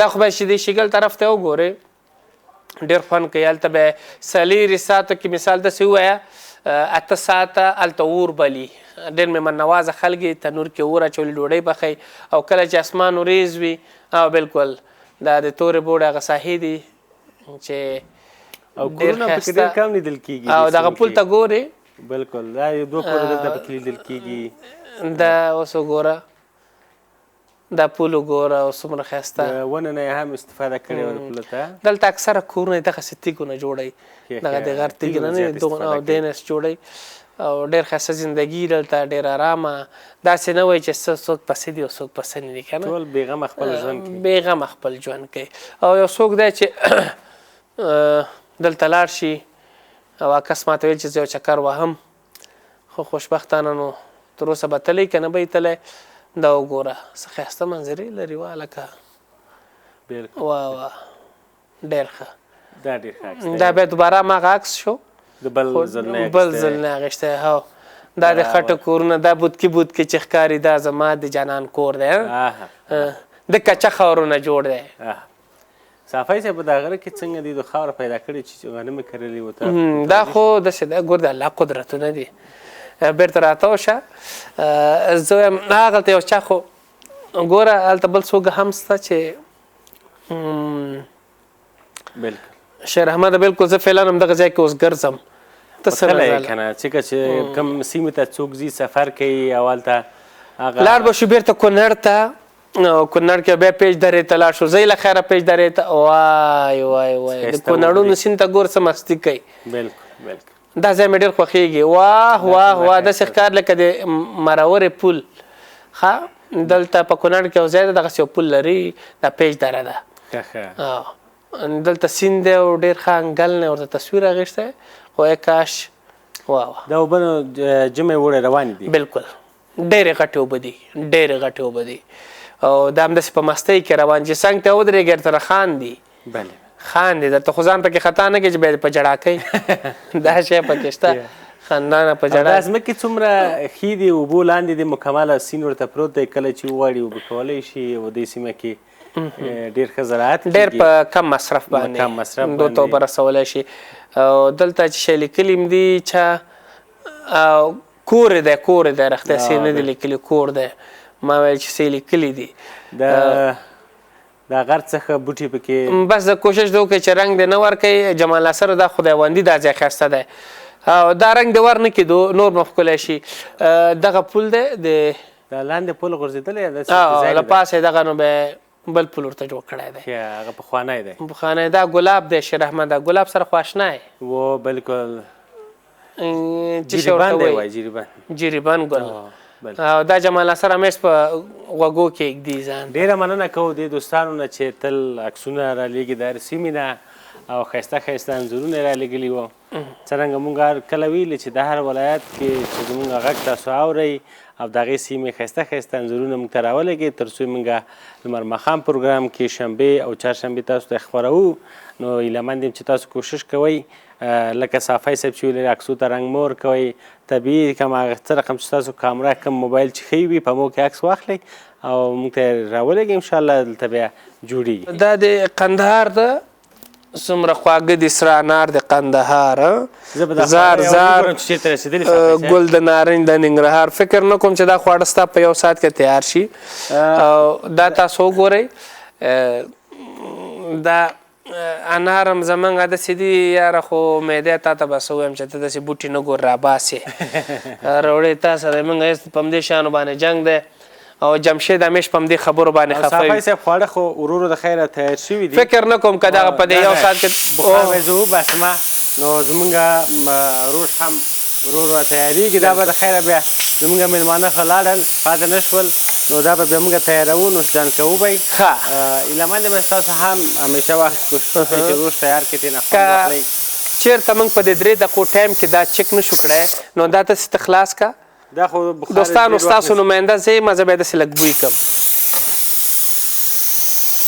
دا خو به چې د شیګل طرف ته وګورې ډېر خوند کوي هلته به څلېرې ساعته کې مثال داسې ووایه 8 ساعته هلته اور بلي ډېر مېمن نوازه خلک یې تنور کې اور اچولي ډوډۍ پخوي او کله چې اسمان وریځ وي او بلکل دا د تورې بوړې هغه ساحې دي چې ډېر ښایسته او دغه پل ته ګورې بلکل دا یو دوه کوره دلته پکې لیدل کېږي دا اوس وګوره دا پول وګوره او څومره ښایسته ونه نه یې هم استفاده کړې وه د پوله ته دلته اکثره کورونه یې دغسې تیږو نه جوړوي دغه د غر تیږې نه او دې نه جوړوي او ډېر ښایسته زندګي دلته ډېر ارامه داسې نه وایي چې څوک پسې دي او څوک پسې نه دي که نه ټول بېغمه خپل ژوند کوي بېغمه خپل ژوند کوي او یو څوک دی چې دلته لاړ شي او عکس ماته ویل چې زه یو چکر وهم خو خوشبختانه نو تر اوسه به تلی که نه به یې تلی دا وګوره څه ښایسته منظرې لري وا لکه واه واه ډېر ښه دا بیا دوباره هماغه عکس شو بل ځل نه اخیستی هو دا د خټو کورونه دا بودکي چې ښکاري دا زما د جانان کور دی د کچه خاورونه جوړ دی صافی صاحب په دا غره کې څنګه دي د خاوره پیدا کړې چې غنم یې کرلي ورته دا خو داسې ده ګور د الله قدرتونه دي بیرته راته وشه زه وایم هغلته یو چا خو ګوره هلته بل څوک هم شته چې شیر احمده بلکل زه فعلا همدغه ځای کې اوس ګرځم ته څه کله یې که نه ځکه چې کوم سیمې ته څوک ځي سفر کوي او هلته لاړ به شو بیرته کونړ ته کونړ کې بیا پیج درې ته لاړ شو زه یې له خیره پیج درې ته وای وای وای د کونړونو سیند ته ګور څه مستی کوي بلکل دا ځای مې ډېر خوښېږي واه واه واه داسې ښکار لکه د مرورې پل ښه دلته په کونړ کې یو ځای ده دغسې یو پل لري دا پیج دره ده دلته سیند دی او ډېر ښه انګل نه ورته تصویر اخیستی خو ای کاش دا اوبه نو جمع وړې روانې دي. بالکل ډېرې غټې اوبه دي، ډېرې غټې اوبه دي او دا همداسې په مستۍ کې روان چې څنګ ته ودرېږي درته خاندي. خاندي درته خو ځان پکې خطا نه کړي چې بیا په جړا کوي. دا شی پکې شته خندانه په جړا. دا ځمکې څومره ښې دي، اوبو لاندې د مکمله سیند ورته پروت دی، کله چې وغواړي اوبه کولی شي او دې سیمه کې ډېر ښه زراعت کېږي، ډېر په کم مصرف باندې دوی ته اوبه رسولی شي. او دلته چې شی لیکلي هم دي چې کور دی، کور دی، رښتیا سې نه دي لیکلي، کور دی. ما ویل چې سې لیکلي دي. دا غر څخه بوټي پکې بس د کوشش دې وکړئ چې رنګ دې نه ورکوي. جمال ناصر دا خدایوندي دا ځای ښایسته دی او دا رنګ دې ور نه کړي نور مخ ښکلی شي. دغه پول دی د لاندې پول غورځېدلی له پاسه دغه نو به بل پول ورته جوړ کړی دی. هغه پخوانی دی، پخوانی. دا ګلاب دی شیر احمد، دا ګلاب سره خو اشنا یې. و بالکل جیریبان دی وایي، جیریبان ګل. او دا جمال ناصر همیش په غوږو کې ږدي ځان. ډېره مننه کوو دې دوستانو نه چې تل عکسونه رالیږي د هر سیمې نه او ښایسته ښایسته انځورونه یې رالیږلي وو. څرنګه موږ کله ویلي چې د هر ولایت کې چې زموږ غږ تاسو اورئ او د هغې سیمې ښایسته ښایسته انځورونه موږ ته راولېږئ تر څو موږ لمر ماښام پروګرام کې شنبې او چهارشنبې تاسو ته خپروو. نو هیله مند یم چې تاسو کوشش کوئ لکه صافی صاحب چې ویلي عکسو ته رنګ مه ورکوئ، طبیعي کوم هغه څه رقم چې تاسو کامره کوم موبایل چې ښه وي په هغو کې عکس واخلئ او موږ ته راولېږئ، انشاءالله دلته بیا جوړېږي. دا د قندهار ده، څومره خواږه دي، سره انار د قندهار، زار زار ګل د نارنج د ننګرهار. فکر نه کوم چې دا خواړه ستا په یو ساعت کې تیار شي. دا تاسو وګورئ، دا انار هم زمونږ داسې دي یاره، خو معده تا ته بس ووایم چې ته داسې بوټي نه ګور راباسې روړې تا سره موږ هېڅ په همدې شیانو باندې جنګ دی او جمشید همیش په همدې خبرو باندې خفه وي. صافی صاحب خواړه خو ورو ورو د خیره تیار شوي دي. فکر نه کوم که دغه په دې یو ساعت کې بخار به زه وباسمه نو زمونږ روټ هم ورو ورو تیارېږي. دا به د خیره بیا زمونږ مېلمانه ښه لاړل پاتې نه شول نو دا به بیا موږ تیاروو، نوشجان کوو به یې. هیله مند یم چې تاسو هم همیشه وخت کوشش کوئ چې روش تیار کړئ، ترې نه خوند واخلئ. چېرته موږ په دې 3 دقیقو ټایم کې دا چک نه شو کړی نو دا داسې ته خلاص که. دا خو دوستانو ستاسو نماینده زه یم، زه به یې داسې لږ بوی کړم.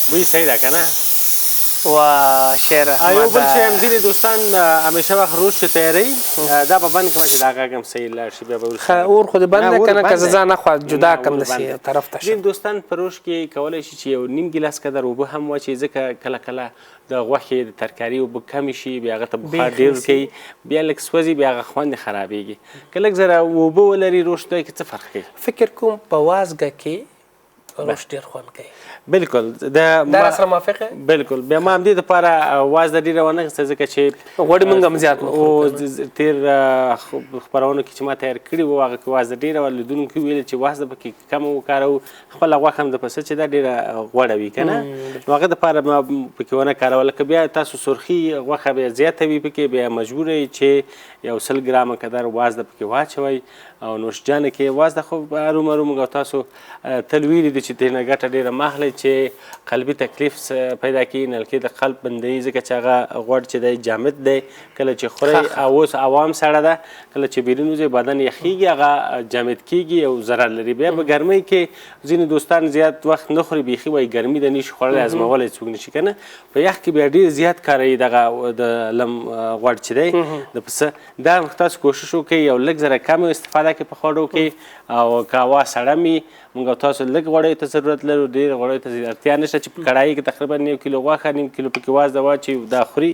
بوی صحیح ده که نه؟ وا شیر احمد یو بل شی هم ځینې دوستان همیشه وخت روش چې تیاروي دا به بند کړم چې دا غږ هم صحیح لاړ شي، بیا به اور خو دې بند دی که نه که زه ځان اخوا جدا کړم داسې طرف ته شم. ځینې دوستان په روش کې کولی شي چې یو نیم ګیلاس قدر اوبه هم واچوي، ځکه کله کله د غوښې د ترکاري اوبه کمې شي بیا هغه ته بخار ډېر ورکوي، بیا لږ سوځي، بیا هغه خوند یې خرابېږي. که لږ زره اوبه ولري روش دوی کې څه فرق کوي؟ فکر کوم په وازګه کې روش ډېر خوند کوي. بالکل دا راسره موافق یې؟ بالکل. بیا ما همدې دپاره وازده ډېره ونه اخیسته ځکه چې غوړي موږ هم زیات تېر خپرونو کې چې ما تیار کړي وو هغه کې وازده ډېره وه، لیدونکو ویل چې وازده پکې کمه وکاروو، خپله غوښه هم د پسه چې دا ډېره غوړه وي که نه، نو هغه دپاره ما پکې ونه کاروله. که بیا تاسو سرخي غوښه بیا زیاته وي پکې بیا مجبوره یې چې یو 100 ګرامه قدر وازده پکې واچوئ او نوشجانه کې وازده خو ارومرو موږ تاسو تل ویلي دي چې ترېنه ګټه ډېره مه اخلئ چې قلبي تکلیف پیدا کړي، نلکې د قلب بندوي، ځکه چې هغه غوړ چې دی جامد دی، کله چې خورئ او اوس عوام سړه ده، کله چې بیرون وځئ بدن یخیږي هغه جامد کیږي او ضرر لري. بیا په ګرمۍ کې ځینې دوستان زیات وخت نه خوري، بیخي وایي ګرمي ده نشي خوړلی، ازمولی څوک نشي که نه. په یخ کې بیا ډېر زیات کاروي دغه د لم غوړ چې دی د پسه. دا تاسو کوشش وکړئ یو لږ زره کم استفاده کړئ په خوړو کې، او که هوا سړه وي موږ تاسو لږ غوړیو ته ضرورت لرو، ډېر غوړیو ته اړتیا نشته چې په کړایي کې تقریبا 1 کیلو غوښه 1 کیلو پکې وازده واچوي دا خوري،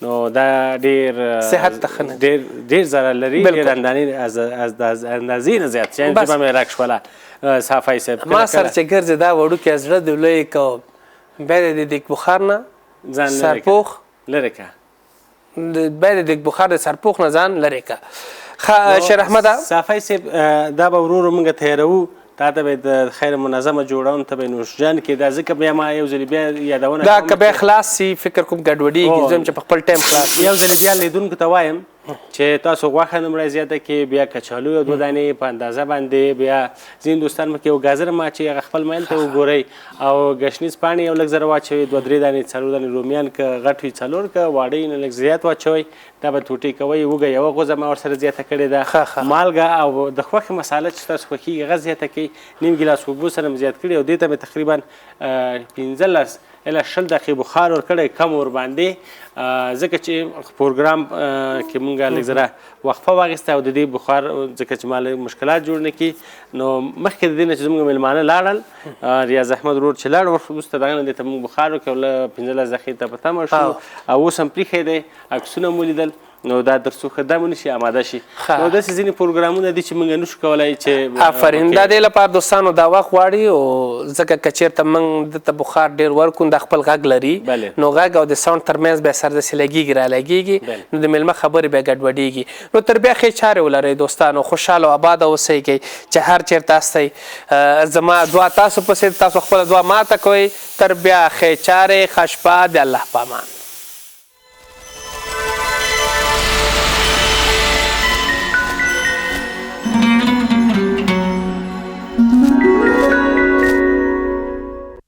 نو دا ډېر صحت ته ښه نه دی، ډېر ضرر لري، ډېر از اندازې نه زیات. چې ژبه مې راک شوله صافی صاحب ما سره چې ګرځې دا وړوکی زړه دې لوی که بیا د دیګ بخار نه ځان سرپوښ لرې که، بیا د دیګ بخار د سرپوښ نه ځان لرې که. شیر احمده صافی صاحب دا به ورو ورو موږ تیاروو، تا ته به د خیر منظمه جوړون ته به نوشجان کې دا ځکه بیا ما یو ځلې بیا یادونه دا که بیا خلاص سي فکر کوم ګډوډېږي، زه چې په خپل ټایم خلاص یو ځلې بیا لیدونکو ته وایم چې تاسو غوښه دومره زیاته کړئ بیا کچالو یو 2 دانې په اندازه باندې بیا ځینې دوستان مکې یو ګازر ماچوي هغه خپل میل ته وګورئ او ګشنیز پاڼې یو لږ زره واچوئ 2-3 دانې 4 دانې رومیان که غټ وي 4 که واړه یې نه لږ زیات واچوئ دا به ټوټې کوئ وږه یوه غوزه ما ورسره زیاته کړې ده مالګه او د خوښې مساله چې تاسو خوښېږي هغه زیاته کړئ نیم ګیلاس اوبو سره مې زیات کړي او دې ته مې تقریبا 15 الی 20 دقیقې بخار ورکړی کم ورباندې ځکه چې پروګرام کې مونږ لږ زره وقفه واخیسته او د دې بخار ځکه چې ما مشکلات جوړ نه کړي نو مخکې د دې نه چې زموږ میلمانه لاړل ریاض احمد ورور چې لاړ وروسته د هغه نه دې ته مونږ بخار وکړو له 15 دقیقې ته په تمه شو او اوس هم پرېښی دی عکسونه مو لیدل نو دا تر څو ښه دم ونشي آماده شي نو داسې ځینې پروګرامونه دي چې موږ نشو کولی چې آفرین دا دې لپاره دوستانو دا وخت غواړي او ځکه که چېرته موږ دته بخار ډېر ورکړو دا خپل غږ لري نو غږ او د ساوند ترمنځ بیا سر داسې لګېږي را لګېږي نو د میلمه خبرې بیا ګډوډېږي نو تر بیا ښې چارې ولرئ دوستانو خوشحاله او آباده اوسئ چې هر چېرته هستئ زما دعا تاسو پسې تاسو خپله دعا ماته کوئ تر بیا ښې چارې ښه شپه د الله په امان